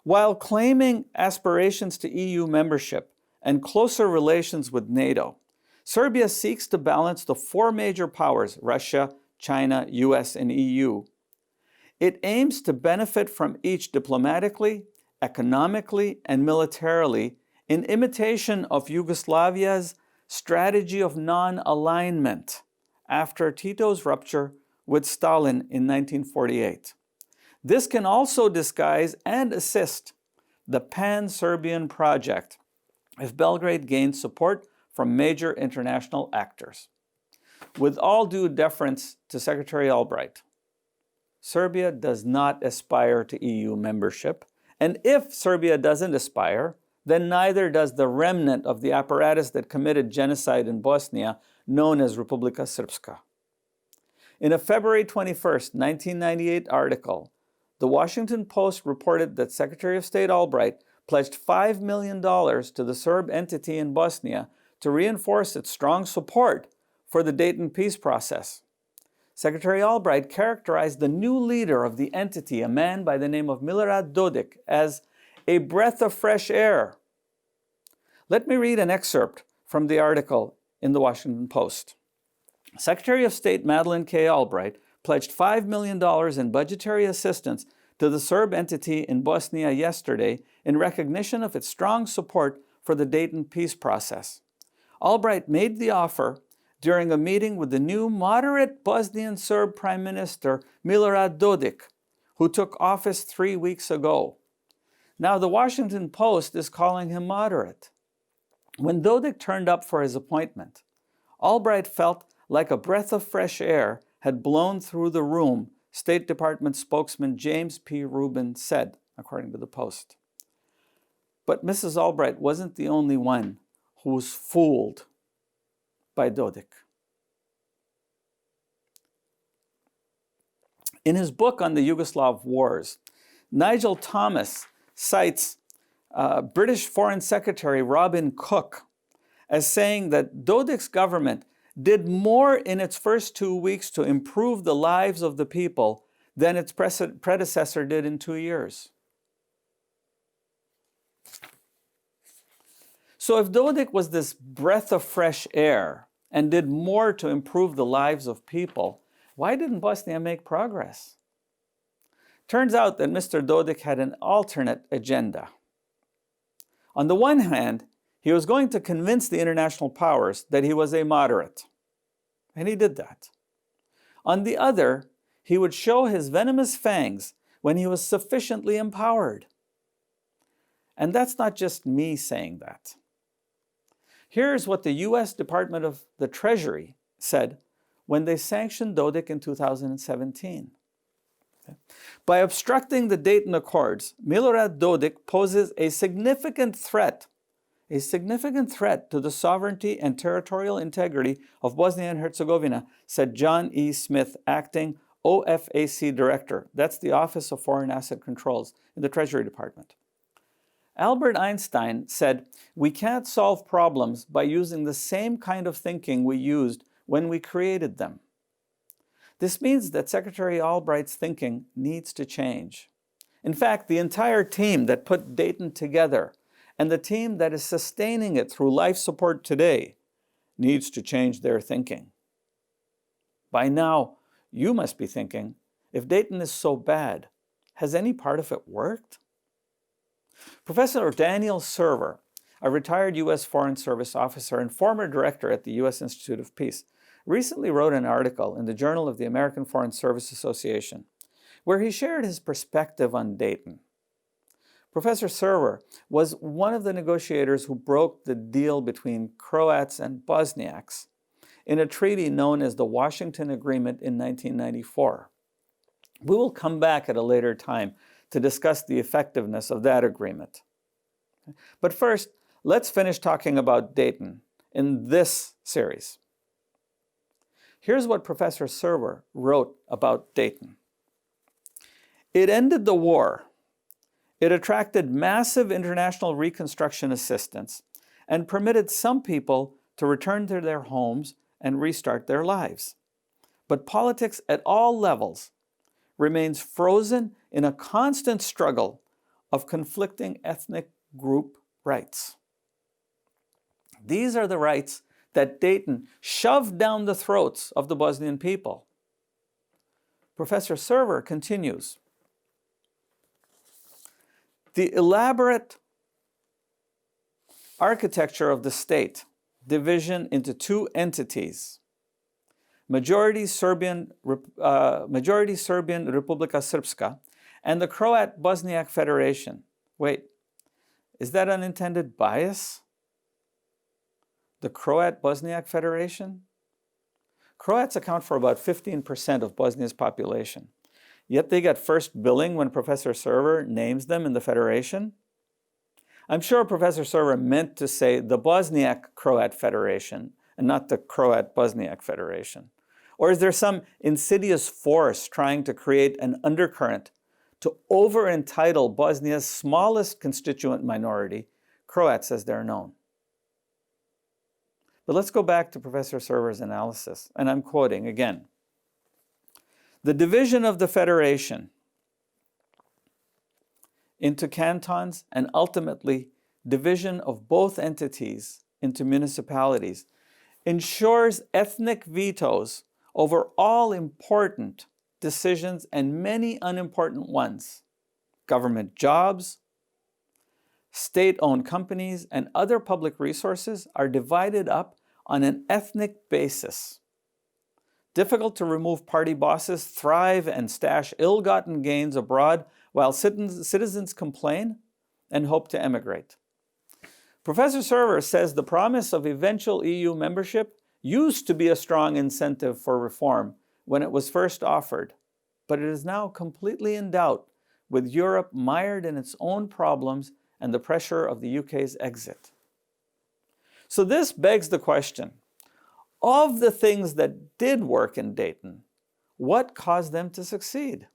B: While claiming aspirations to EU membership and closer relations with NATO, Serbia seeks to balance the four major powers, Russia, China, US, and EU. It aims to benefit from each diplomatically, economically, and militarily in imitation of Yugoslavia's strategy of non-alignment after Tito's rupture with Stalin in 1948. This can also disguise and assist the pan-Serbian project if Belgrade gains support from major international actors. With all due deference to Secretary Albright, Serbia does not aspire to EU membership, and if Serbia doesn't aspire, then neither does the remnant of the apparatus that committed genocide in Bosnia, known as Republika Srpska. In a February 21, 1998 article, the Washington Post reported that Secretary of State Albright pledged $5 million to the Serb entity in Bosnia to reinforce its strong support for the Dayton peace process. Secretary Albright characterized the new leader of the entity, a man by the name of Milorad Dodik, as a breath of fresh air. Let me read an excerpt from the article in the Washington Post. Secretary of State Madeleine K. Albright pledged $5 million in budgetary assistance to the Serb entity in Bosnia yesterday in recognition of its strong support for the Dayton peace process. Albright made the offer during a meeting with the new moderate Bosnian Serb Prime Minister Milorad Dodik, who took office 3 weeks ago. Now, the Washington Post is calling him moderate. When Dodik turned up for his appointment, Albright felt like a breath of fresh air had blown through the room, State Department spokesman James P. Rubin said, according to the Post. But Mrs. Albright wasn't the only one who was fooled by Dodik. In his book on the Yugoslav wars, Nigel Thomas cites British Foreign Secretary Robin Cook as saying that Dodik's government did more in its first 2 weeks to improve the lives of the people than its predecessor did in 2 years. So if Dodik was this breath of fresh air and did more to improve the lives of people, why didn't Bosnia make progress? Turns out that Mr. Dodik had an alternate agenda. On the one hand, he was going to convince the international powers that he was a moderate, and he did that. On the other, he would show his venomous fangs when he was sufficiently empowered. And that's not just me saying that. Here's what the U.S. Department of the Treasury said when they sanctioned Dodik in 2017. By obstructing the Dayton Accords, Milorad Dodik poses a significant threat to the sovereignty and territorial integrity of Bosnia and Herzegovina, said John E. Smith, acting OFAC director. That's the Office of Foreign Asset Controls in the Treasury Department. Albert Einstein said, "We can't solve problems by using the same kind of thinking we used when we created them." This means that Secretary Albright's thinking needs to change. In fact, the entire team that put Dayton together and the team that is sustaining it through life support today needs to change their thinking. By now, you must be thinking, if Dayton is so bad, has any part of it worked? Professor Daniel Server, a retired U.S. Foreign Service officer and former director at the U.S. Institute of Peace, recently wrote an article in the Journal of the American Foreign Service Association, where he shared his perspective on Dayton. Professor Server was one of the negotiators who broke the deal between Croats and Bosniaks in a treaty known as the Washington Agreement in 1994. We will come back at a later time to discuss the effectiveness of that agreement. But first, let's finish talking about Dayton in this series. Here's what Professor Server wrote about Dayton. It ended the war. It attracted massive international reconstruction assistance and permitted some people to return to their homes and restart their lives. But politics at all levels remains frozen in a constant struggle of conflicting ethnic group rights. These are the rights that Dayton shoved down the throats of the Bosnian people. Professor Server continues, the elaborate architecture of the state, division into two entities, majority Serbian Republika Srpska and the Croat Bosniak Federation. Wait, is that unintended bias? The Croat Bosniak Federation? Croats account for about 15% of Bosnia's population. Yet they got first billing when Professor Server names them in the Federation? I'm sure Professor Server meant to say the Bosniak Croat Federation and not the Croat Bosniak Federation. Or is there some insidious force trying to create an undercurrent to over-entitle Bosnia's smallest constituent minority, Croats as they're known? But let's go back to Professor Server's analysis, and I'm quoting again. The division of the Federation into cantons and ultimately division of both entities into municipalities ensures ethnic vetoes over all important decisions and many unimportant ones. Government jobs, state-owned companies, and other public resources are divided up on an ethnic basis. Difficult to remove party bosses thrive and stash ill-gotten gains abroad while citizens complain and hope to emigrate. Professor Server says the promise of eventual EU membership used to be a strong incentive for reform when it was first offered, but it is now completely in doubt with Europe mired in its own problems and the pressure of the UK's exit. So this begs the question, of the things that did work in Dayton, what caused them to succeed?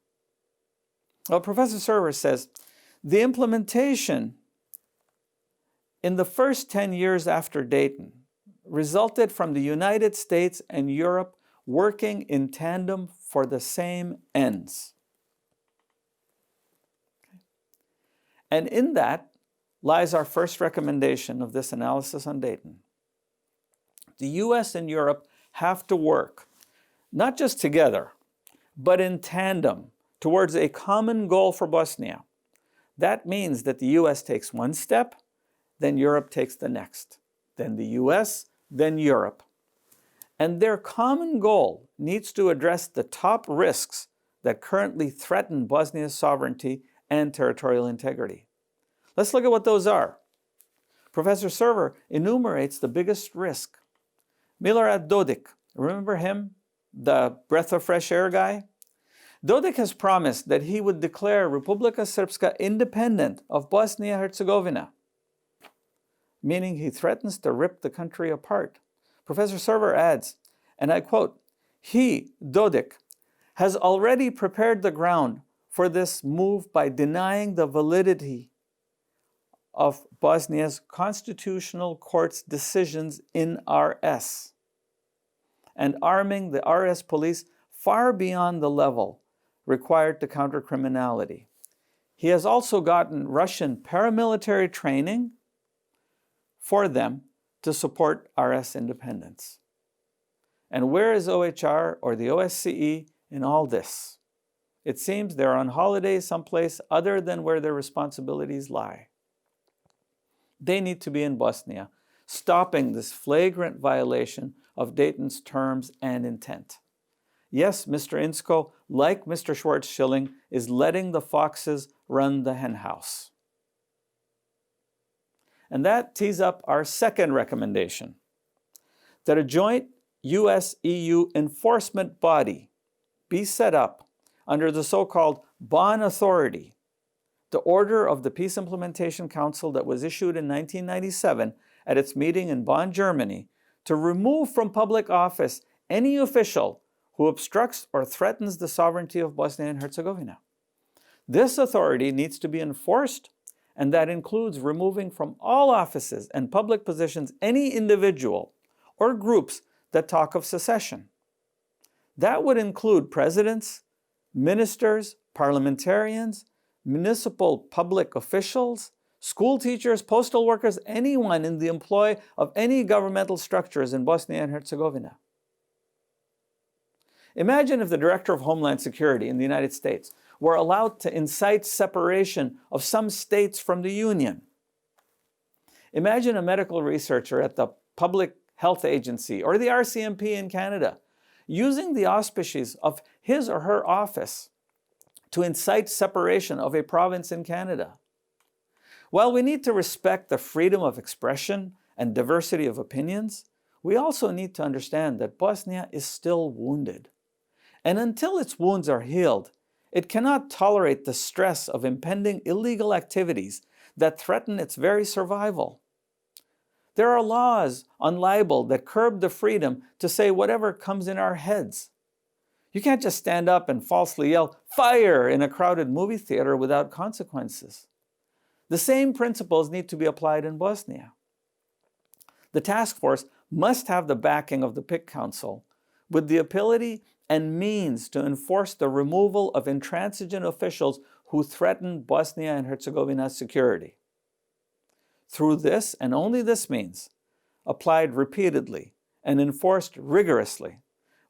B: Well, Professor Server says, the implementation in the first 10 years after Dayton resulted from the United States and Europe working in tandem for the same ends. And in that lies our first recommendation of this analysis on Dayton. The US and Europe have to work, not just together, but in tandem towards a common goal for Bosnia. That means that the US takes one step, then Europe takes the next, then the US, then Europe. And their common goal needs to address the top risks that currently threaten Bosnia's sovereignty and territorial integrity. Let's look at what those are. Professor Server enumerates the biggest risk. Milorad Dodik, remember him, the breath of fresh air guy? Dodik has promised that he would declare Republika Srpska independent of Bosnia Herzegovina, meaning he threatens to rip the country apart. Professor Server adds, and I quote, he, Dodik, has already prepared the ground for this move by denying the validity of Bosnia's constitutional court's decisions in RS and arming the RS police far beyond the level required to counter criminality. He has also gotten Russian paramilitary training for them to support RS independence. And where is OHR or the OSCE in all this? It seems they're on holiday someplace other than where their responsibilities lie. They need to be in Bosnia, stopping this flagrant violation of Dayton's terms and intent. Yes, Mr. Insko, like Mr. Schwartz-Schilling, is letting the foxes run the henhouse. And that tees up our second recommendation, that a joint US-EU enforcement body be set up under the so-called Bonn Authority, the order of the Peace Implementation Council that was issued in 1997 at its meeting in Bonn, Germany, to remove from public office any official who obstructs or threatens the sovereignty of Bosnia and Herzegovina. This authority needs to be enforced, and that includes removing from all offices and public positions any individual or groups that talk of secession. That would include presidents, ministers, parliamentarians, municipal public officials, school teachers, postal workers, anyone in the employ of any governmental structures in Bosnia and Herzegovina. Imagine if the Director of Homeland Security in the United States were allowed to incite separation of some states from the Union. Imagine a medical researcher at the Public Health Agency or the RCMP in Canada using the auspices of his or her office to incite separation of a province in Canada. While we need to respect the freedom of expression and diversity of opinions, we also need to understand that Bosnia is still wounded. And until its wounds are healed, it cannot tolerate the stress of impending illegal activities that threaten its very survival. There are laws on libel that curb the freedom to say whatever comes in our heads. You can't just stand up and falsely yell, "Fire!" in a crowded movie theater without consequences. The same principles need to be applied in Bosnia. The task force must have the backing of the PIC Council with the ability and means to enforce the removal of intransigent officials who threaten Bosnia and Herzegovina's security. Through this, and only this means, applied repeatedly and enforced rigorously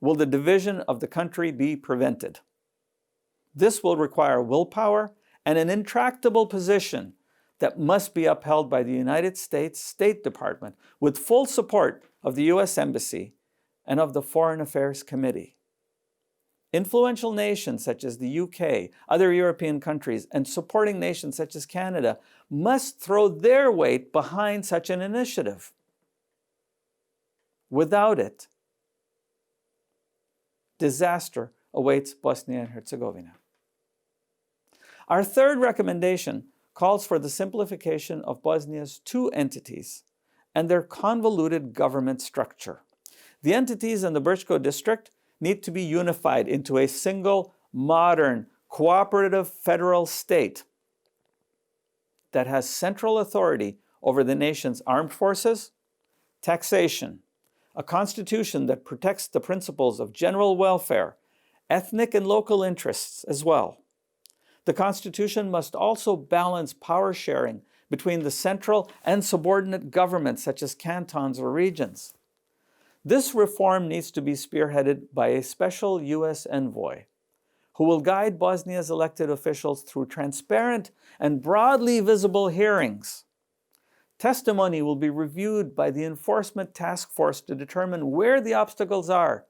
B: will the division of the country be prevented. This will require willpower and an intractable position that must be upheld by the United States State Department with full support of the U.S. Embassy and of the Foreign Affairs Committee. Influential nations such as the UK, other European countries, and supporting nations such as Canada must throw their weight behind such an initiative. Without it, disaster awaits Bosnia and Herzegovina. Our third recommendation calls for the simplification of Bosnia's two entities and their convoluted government structure. The entities in the Brčko district need to be unified into a single, modern, cooperative federal state that has central authority over the nation's armed forces, taxation, a constitution that protects the principles of general welfare, ethnic and local interests as well. The constitution must also balance power sharing between the central and subordinate governments such as cantons or regions. This reform needs to be spearheaded by a special U.S. envoy who will guide Bosnia's elected officials through transparent and broadly visible hearings. Testimony will be reviewed by the Enforcement Task Force to determine where the obstacles are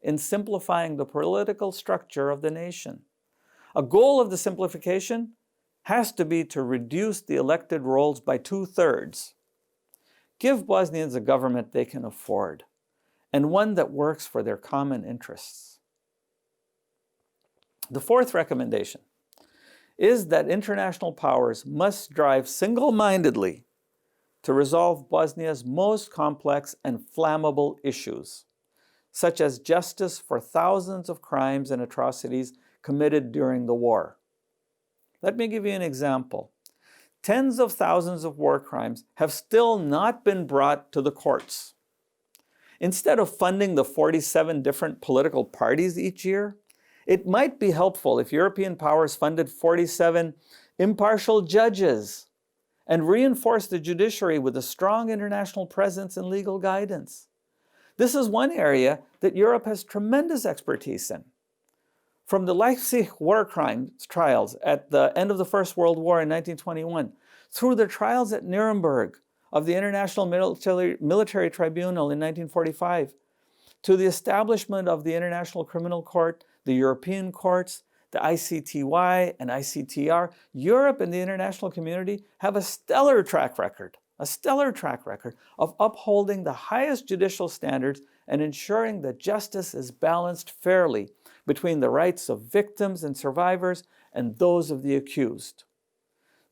B: in simplifying the political structure of the nation. A goal of the simplification has to be to reduce the elected roles by 2/3. Give Bosnians a government they can afford, and one that works for their common interests. The fourth recommendation is that international powers must strive single-mindedly to resolve Bosnia's most complex and flammable issues, such as justice for thousands of crimes and atrocities committed during the war. Let me give you an example. Tens of thousands of war crimes have still not been brought to the courts. Instead of funding the 47 different political parties each year, it might be helpful if European powers funded 47 impartial judges and reinforced the judiciary with a strong international presence and legal guidance. This is one area that Europe has tremendous expertise in. From the Leipzig war crimes trials at the end of the First World War in 1921, through the trials at Nuremberg of the International Military Tribunal in 1945, to the establishment of the International Criminal Court, the European courts, the ICTY and ICTR, Europe and the international community have a stellar track record of upholding the highest judicial standards and ensuring that justice is balanced fairly between the rights of victims and survivors and those of the accused.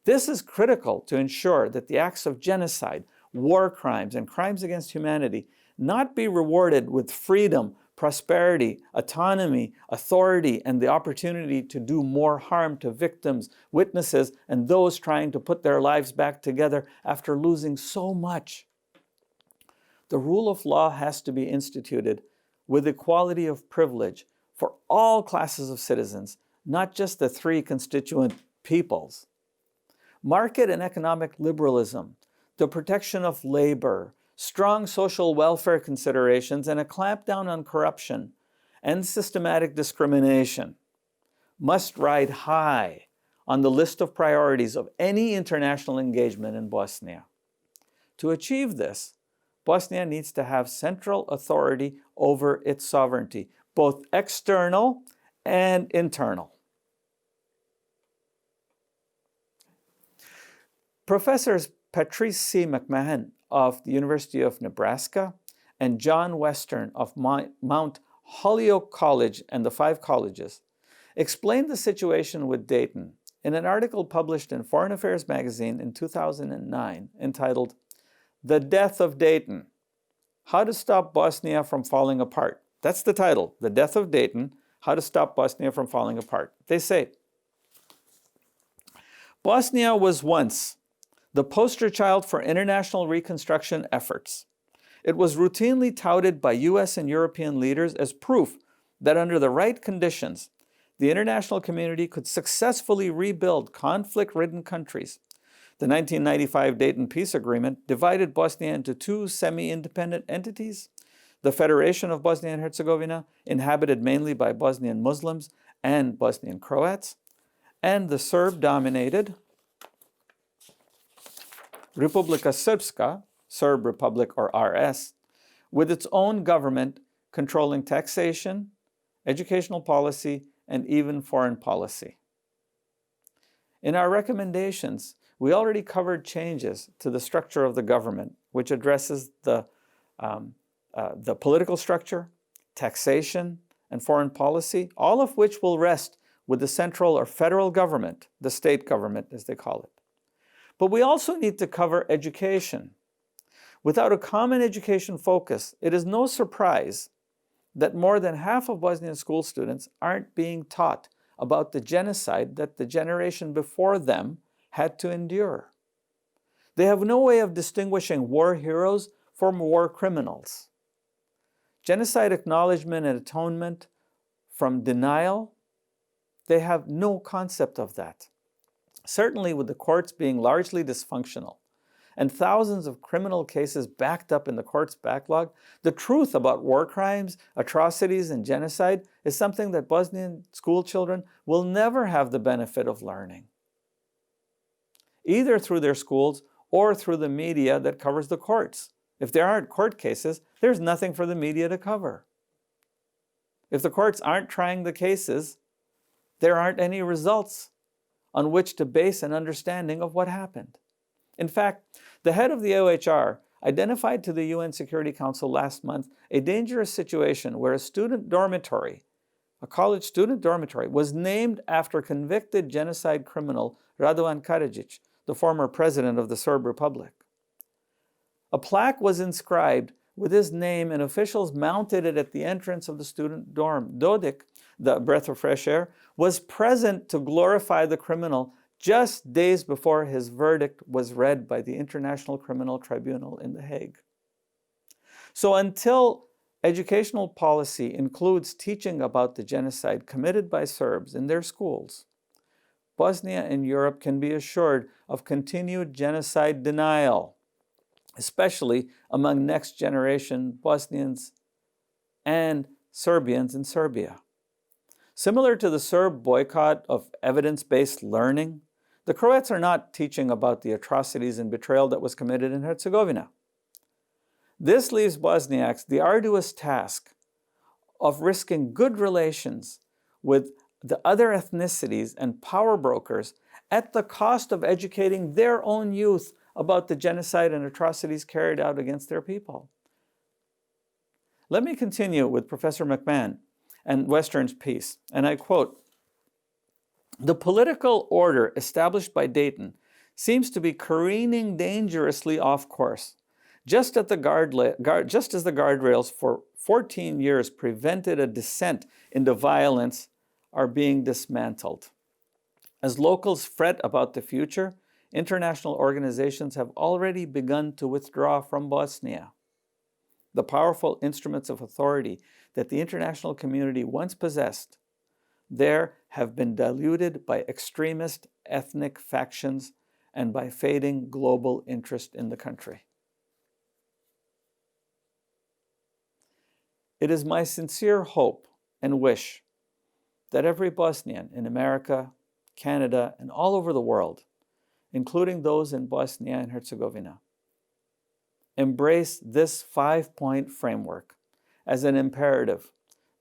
B: This is critical to ensure that the acts of genocide, war crimes, and crimes against humanity not be rewarded with freedom, prosperity, autonomy, authority, and the opportunity to do more harm to victims, witnesses, and those trying to put their lives back together after losing so much. The rule of law has to be instituted with equality of privilege for all classes of citizens, not just the three constituent peoples. Market and economic liberalism, the protection of labor, strong social welfare considerations, and a clampdown on corruption and systematic discrimination must ride high on the list of priorities of any international engagement in Bosnia. To achieve this, Bosnia needs to have central authority over its sovereignty, both external and internal. Professors Patrice C. McMahon of the University of Nebraska and John Western of Mount Holyoke College and the Five Colleges explained the situation with Dayton in an article published in Foreign Affairs magazine in 2009 entitled "The Death of Dayton: How to Stop Bosnia from Falling Apart." That's the title, "The Death of Dayton: How to Stop Bosnia from Falling Apart." They say, Bosnia was once the poster child for international reconstruction efforts. It was routinely touted by US and European leaders as proof that under the right conditions, the international community could successfully rebuild conflict-ridden countries. The 1995 Dayton Peace Agreement divided Bosnia into two semi-independent entities. the Federation of Bosnia and Herzegovina, inhabited mainly by Bosnian Muslims and Bosnian Croats, and the Serb-dominated Republika Srpska, Serb Republic or RS, with its own government controlling taxation, educational policy, and even foreign policy. In our recommendations, we already covered changes to the structure of the government, which addresses the political structure, taxation, and foreign policy, all of which will rest with the central or federal government, the state government as they call it. But we also need to cover education. Without a common education focus, it is no surprise that more than half of Bosnian school students aren't being taught about the genocide that the generation before them had to endure. They have no way of distinguishing war heroes from war criminals. Genocide acknowledgement and atonement from denial, they have no concept of that. Certainly with the courts being largely dysfunctional and thousands of criminal cases backed up in the court's backlog, the truth about war crimes, atrocities, and genocide is something that Bosnian school children will never have the benefit of learning, either through their schools or through the media that covers the courts. If there aren't court cases, there's nothing for the media to cover. If the courts aren't trying the cases, there aren't any results on which to base an understanding of what happened. In fact, the head of the OHR identified to the UN Security Council last month a dangerous situation where a student dormitory, a college student dormitory, was named after convicted genocide criminal Radovan Karadzic, the former president of the Serb Republic. A plaque was inscribed with his name and officials mounted it at the entrance of the student dorm. Dodik, the breath of fresh air, was present to glorify the criminal just days before his verdict was read by the International Criminal Tribunal in The Hague. So until educational policy includes teaching about the genocide committed by Serbs in their schools, Bosnia and Europe can be assured of continued genocide denial, especially among next generation Bosnians and Serbians in Serbia. Similar to the Serb boycott of evidence-based learning, the Croats are not teaching about the atrocities and betrayal that was committed in Herzegovina. This leaves Bosniaks the arduous task of risking good relations with the other ethnicities and power brokers at the cost of educating their own youth about the genocide and atrocities carried out against their people. Let me continue with Professor McMahon and Western's piece, and I quote, "The political order established by Dayton seems to be careening dangerously off course, just as the guardrails for 14 years prevented a descent into violence are being dismantled. As locals fret about the future, international organizations have already begun to withdraw from Bosnia. The powerful instruments of authority that the international community once possessed there have been diluted by extremist ethnic factions and by fading global interest in the country. It is my sincere hope and wish that every Bosnian in America, Canada, and all over the world, including those in Bosnia and Herzegovina, embrace this 5-point framework as an imperative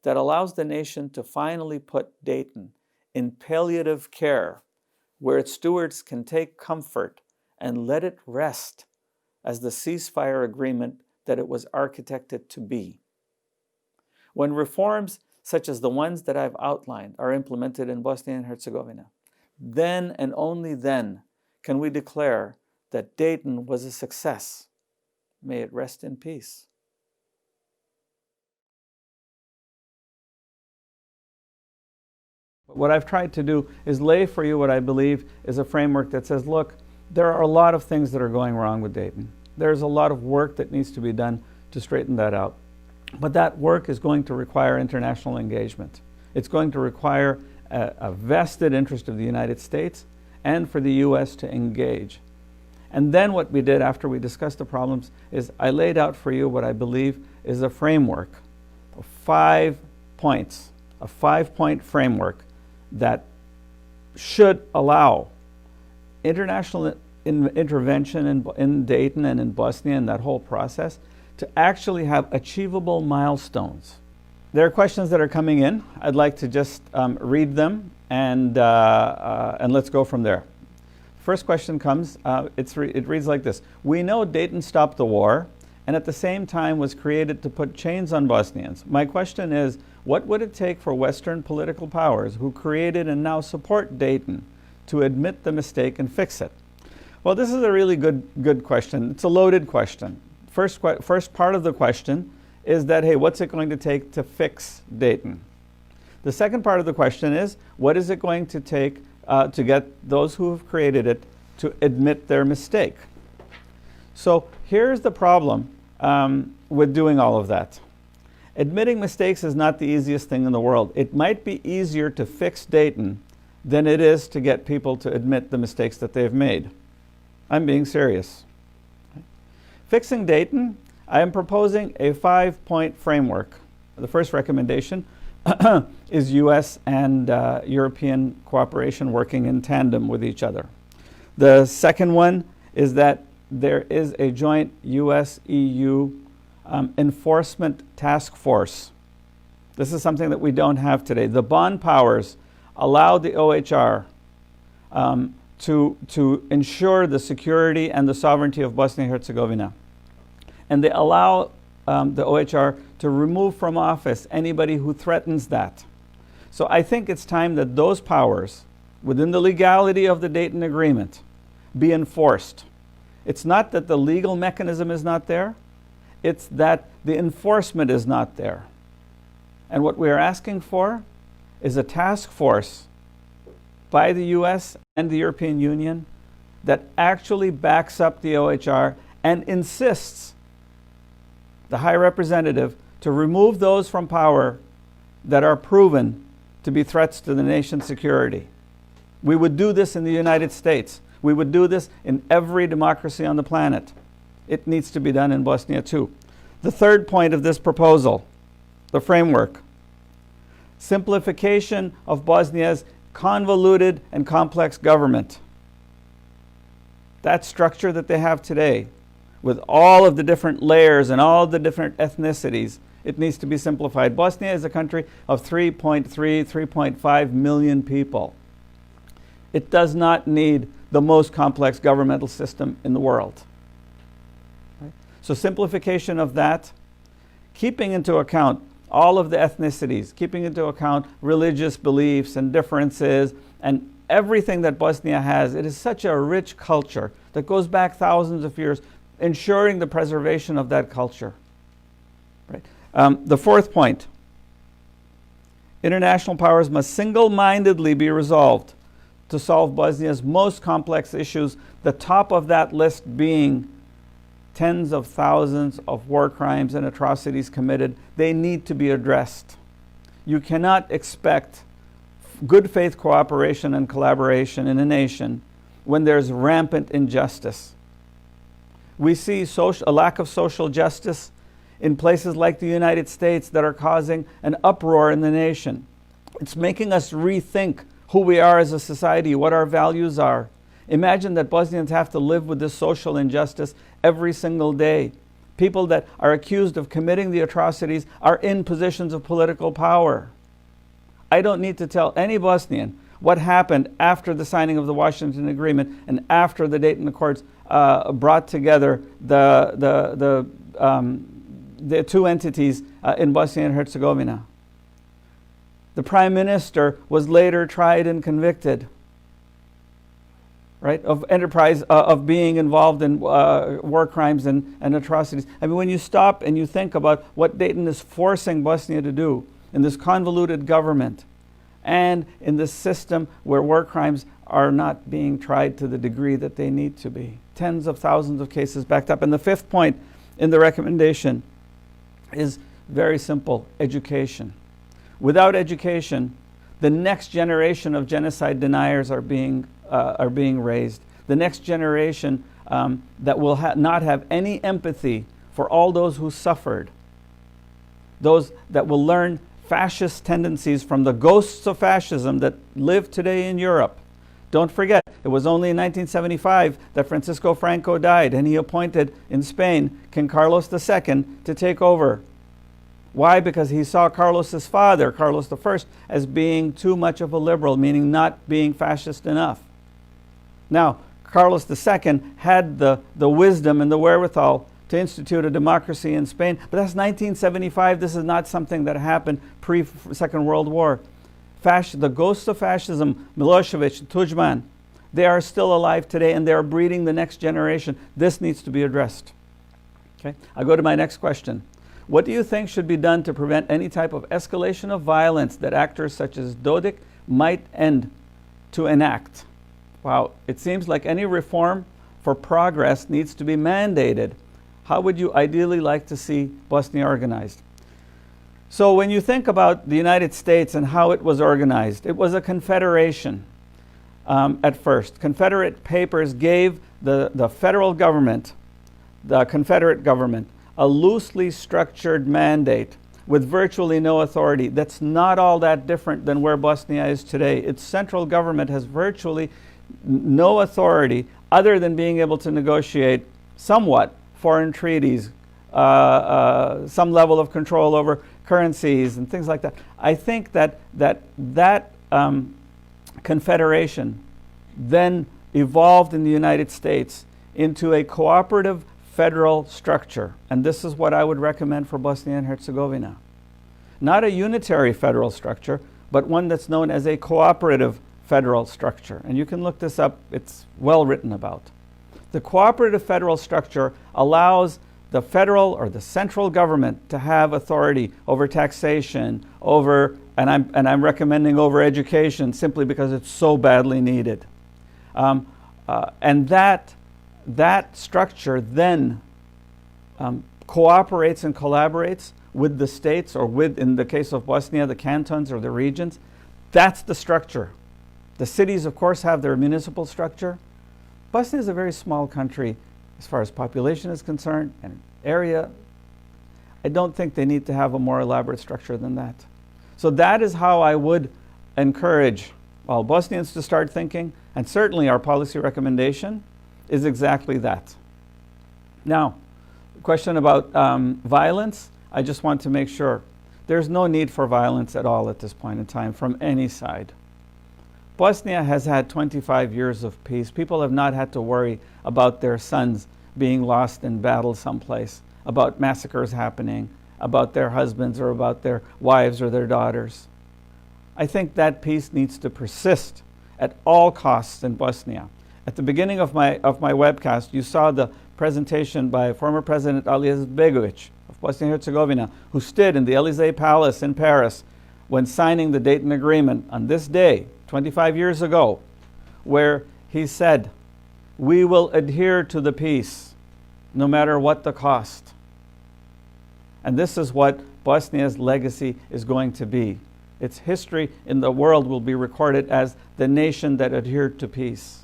B: that allows the nation to finally put Dayton in palliative care, where its stewards can take comfort and let it rest as the ceasefire agreement that it was architected to be. When reforms such as the ones that I've outlined are implemented in Bosnia and Herzegovina, then and only then can we declare that Dayton was a success. May it rest in peace." What I've tried to do is lay for you what I believe is a framework that says, look, there are a lot of things that are going wrong with Dayton. There's a lot of work that needs to be done to straighten that out. But that work is going to require international engagement. It's going to require a vested interest of the United States and for the U.S. to engage. And then what we did after we discussed the problems is I laid out for you what I believe is a framework of 5 points, a 5-point framework that should allow international intervention in Dayton and in Bosnia and that whole process to actually have achievable milestones. There are questions that are coming in. I'd like to just read them and let's go from there. First question comes, it reads like this. We know Dayton stopped the war and at the same time was created to put chains on Bosnians. My question is, what would it take for Western political powers who created and now support Dayton to admit the mistake and fix it? Well, this is a really good question. It's a loaded question. First part of the question is that, hey, what's it going to take to fix Dayton? The second part of the question is, what is it going to take to get those who have created it to admit their mistake? So here's the problem with doing all of that. Admitting mistakes is not the easiest thing in the world. It might be easier to fix Dayton than it is to get people to admit the mistakes that they've made. I'm being serious. Fixing Dayton, I am proposing a 5-point framework. The first recommendation is U.S. and European cooperation working in tandem with each other. The second one is that there is a joint U.S.-EU enforcement task force. This is something that we don't have today. The bond powers allow the OHR to ensure the security and the sovereignty of Bosnia Herzegovina. And they allow the OHR to remove from office anybody who threatens that. So I think it's time that those powers, within the legality of the Dayton Agreement, be enforced. It's not that the legal mechanism is not there, it's that the enforcement is not there. And what we are asking for is a task force by the US and the European Union that actually backs up the OHR and insists the High Representative to remove those from power that are proven to be threats to the nation's security. We would do this in the United States. We would do this in every democracy on the planet. It needs to be done in Bosnia too. The third point of this proposal, the framework, simplification of Bosnia's convoluted and complex government. That structure that they have today, with all of the different layers and all the different ethnicities, it needs to be simplified. Bosnia is a country of 3.5 million people. It does not need the most complex governmental system in the world. Right? So simplification of that, keeping into account all of the ethnicities, keeping into account religious beliefs and differences and everything that Bosnia has. It is such a rich culture that goes back thousands of years, ensuring the preservation of that culture. Right. The fourth point, international powers must single-mindedly be resolved to solve Bosnia's most complex issues, the top of that list being tens of thousands of war crimes and atrocities committed. They need to be addressed. You cannot expect good faith cooperation and collaboration in a nation when there's rampant injustice. We see a lack of social justice in places like the United States that are causing an uproar in the nation. It's making us rethink who we are as a society, what our values are. Imagine that Bosnians have to live with this social injustice every single day. People that are accused of committing the atrocities are in positions of political power. I don't need to tell any Bosnian what happened after the signing of the Washington Agreement and after the Dayton Accords brought together the two entities in Bosnia and Herzegovina. The Prime Minister was later tried and convicted, right, of enterprise, of being involved in war crimes and atrocities. I mean, when you stop and you think about what Dayton is forcing Bosnia to do in this convoluted government and in this system where war crimes are not being tried to the degree that they need to be. Tens of thousands of cases backed up. And the fifth point in the recommendation is very simple: education. Without education, the next generation of genocide deniers are being raised. The next generation that will not have any empathy for all those who suffered those that will learn fascist tendencies from the ghosts of fascism that live today in Europe. Don't forget, it was only in 1975 that Francisco Franco died, and he appointed in Spain King Carlos II to take over. Why? Because he saw Carlos's father, Carlos I, as being too much of a liberal, meaning not being fascist enough. Now, Carlos II had the wisdom and the wherewithal to institute a democracy in Spain, but that's 1975. This is not something that happened pre-Second World War. The ghosts of fascism, Milosevic, Tudjman, they are still alive today, and they are breeding the next generation. This needs to be addressed. Okay, I'll go to my next question. What do you think should be done to prevent any type of escalation of violence that actors such as Dodik might end to enact? Wow, it seems like any reform for progress needs to be mandated. How would you ideally like to see Bosnia organized? So when you think about the United States and how it was organized, it was a confederation at first. Confederate papers gave the federal government, the Confederate government, a loosely structured mandate with virtually no authority. That's not all that different than where Bosnia is today. Its central government has virtually no authority other than being able to negotiate somewhat foreign treaties, some level of control over currencies and things like that. I think that confederation then evolved in the United States into a cooperative federal structure. And this is what I would recommend for Bosnia and Herzegovina. Not a unitary federal structure, but one that's known as a cooperative federal structure. And you can look this up, it's well written about. The cooperative federal structure allows the federal or the central government to have authority over taxation, over, and I'm recommending over education simply because it's so badly needed. And that structure then cooperates and collaborates with the states, or with, in the case of Bosnia, the cantons or the regions. That's the structure. The cities, of course, have their municipal structure. Bosnia is a very small country as far as population is concerned and area. I don't think they need to have a more elaborate structure than that. So that is how I would encourage all Bosnians to start thinking, and certainly our policy recommendation is exactly that. Now, question about violence, I just want to make sure there's no need for violence at all at this point in time from any side. Bosnia has had 25 years of peace. People have not had to worry about their sons being lost in battle someplace, about massacres happening, about their husbands or about their wives or their daughters. I think that peace needs to persist at all costs in Bosnia. At the beginning of my webcast, you saw the presentation by former President Alisa of Bosnia and Herzegovina, who stood in the Elysee Palace in Paris when signing the Dayton Agreement on this day, 25 years ago, where he said, "We will adhere to the peace, no matter what the cost." And this is what Bosnia's legacy is going to be. Its history in the world will be recorded as the nation that adhered to peace.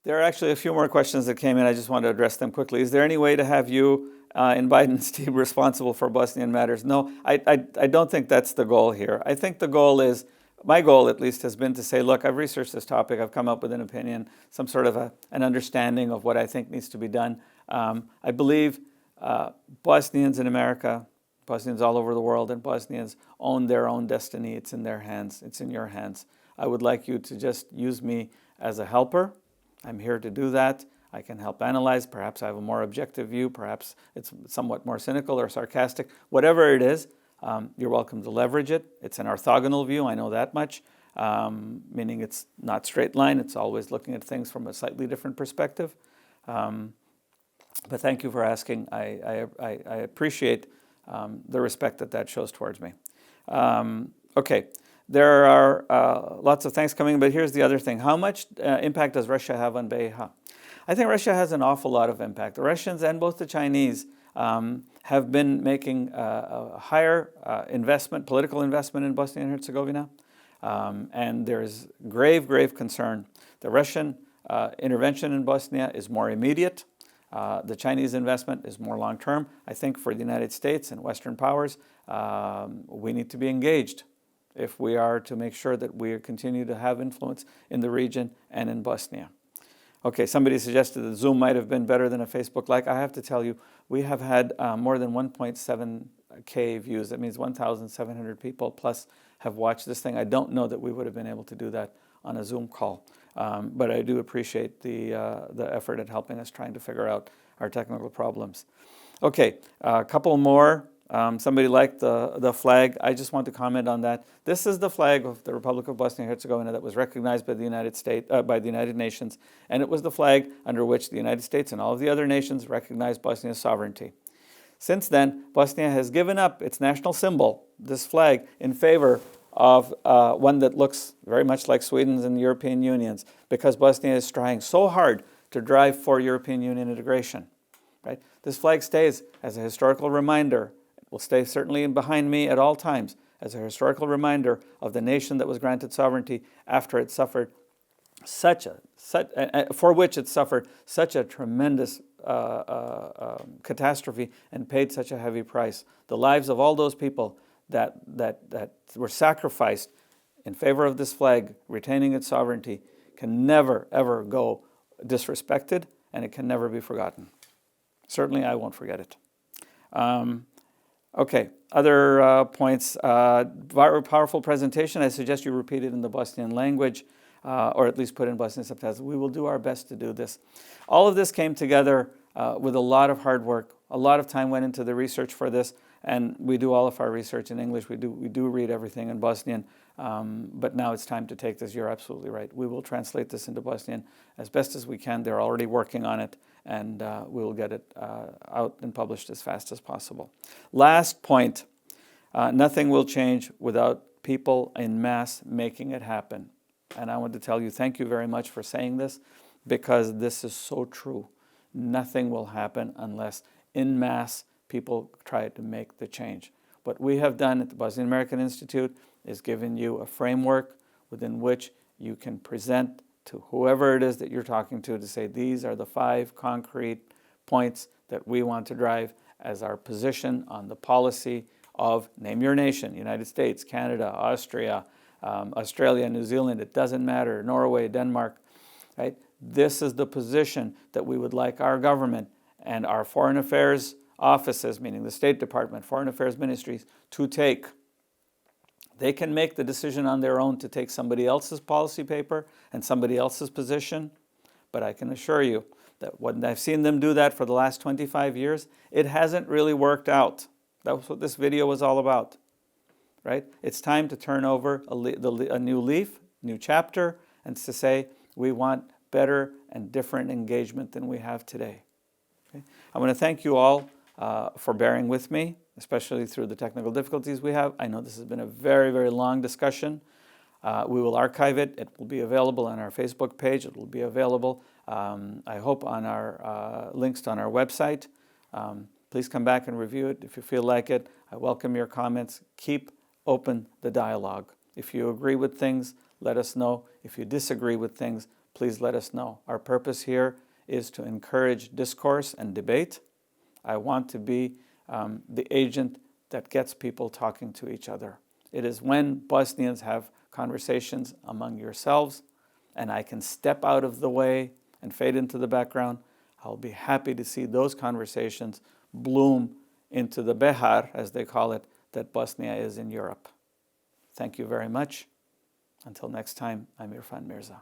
B: There are actually a few more questions that came in. I just want to address them quickly. Is there any way to have you in Biden's team responsible for Bosnian matters? No, I don't think that's the goal here. I think the goal is, my goal at least has been to say, look, I've researched this topic, I've come up with an opinion, some sort of an understanding of what I think needs to be done. I believe Bosnians in America, Bosnians all over the world, and Bosnians own their own destiny. It's in their hands. It's in your hands. I would like you to just use me as a helper. I'm here to do that. I can help analyze. Perhaps I have a more objective view. Perhaps it's somewhat more cynical or sarcastic. Whatever it is, you're welcome to leverage it. It's an orthogonal view, I know that much, meaning it's not straight line. It's always looking at things from a slightly different perspective. But thank you for asking. I appreciate the respect that shows towards me. Okay, there are lots of things coming, but here's the other thing. How much impact does Russia have on Beja? I think Russia has an awful lot of impact. The Russians and both the Chinese have been making a higher investment, political investment in Bosnia and Herzegovina, and there's grave, grave concern. The Russian intervention in Bosnia is more immediate. The Chinese investment is more long-term. I think for the United States and Western powers, We need to be engaged if we are to make sure that we continue to have influence in the region and in Bosnia. Okay, somebody suggested that Zoom might have been better than a Facebook like. I have to tell you, we have had more than 1.7K views. That means 1,700 people plus have watched this thing. I don't know that we would have been able to do that on a Zoom call. But I do appreciate the effort at helping us trying to figure out our technical problems. Okay, a couple more. Somebody liked the flag. I just want to comment on that. This is the flag of the Republic of Bosnia and Herzegovina that was recognized by the United States, by the United Nations, and it was the flag under which the United States and all of the other nations recognized Bosnia's sovereignty. Since then, Bosnia has given up its national symbol, this flag, in favor of one that looks very much like Sweden's and the European Union's, because Bosnia is trying so hard to drive for European Union integration. Right? This flag stays as a historical reminder. It will stay certainly behind me at all times as a historical reminder of the nation that was granted sovereignty after it suffered for which it suffered such a tremendous catastrophe and paid such a heavy price. The lives of all those people that were sacrificed in favor of this flag retaining its sovereignty can never, ever go disrespected, and it can never be forgotten. Certainly I won't forget it. Okay, other points. Very powerful presentation. I suggest you repeat it in the Bosnian language, or at least put in Bosnian subtitles. We will do our best to do this. All of this came together with a lot of hard work. A lot of time went into the research for this, and we do all of our research in English. We do read everything in Bosnian, but now it's time to take this. You're absolutely right. We will translate this into Bosnian as best as we can. They're already working on it, and we will get it out and published as fast as possible. Last point, nothing will change without people en masse making it happen. And I want to tell you, thank you very much for saying this, because this is so true. Nothing will happen unless en masse people try to make the change. What we have done at the Bosnian American Institute is given you a framework within which you can present to whoever it is that you're talking to say, these are the 5 concrete points that we want to drive as our position on the policy of, name your nation, United States, Canada, Austria, Australia, New Zealand, it doesn't matter, Norway, Denmark, right? This is the position that we would like our government and our foreign affairs offices, meaning the State Department, foreign affairs ministries, to take. They can make the decision on their own to take somebody else's policy paper and somebody else's position, but I can assure you that when I've seen them do that for the last 25 years, it hasn't really worked out. That's what this video was all about, right? It's time to turn over a new leaf, new chapter, and to say we want better and different engagement than we have today. Okay? I want to thank you all for bearing with me, especially through the technical difficulties we have. I know this has been a very, very long discussion. We will archive it. It will be available on our Facebook page. It will be available, I hope, on our links on our website. Please come back and review it if you feel like it. I welcome your comments. Keep open the dialogue. If you agree with things, let us know. If you disagree with things, please let us know. Our purpose here is to encourage discourse and debate. I want to be the agent that gets people talking to each other. It is when Bosnians have conversations among yourselves and I can step out of the way and fade into the background, I'll be happy to see those conversations bloom into the behar, as they call it, that Bosnia is in Europe. Thank you very much. Until next time, I'm Irfan Mirza.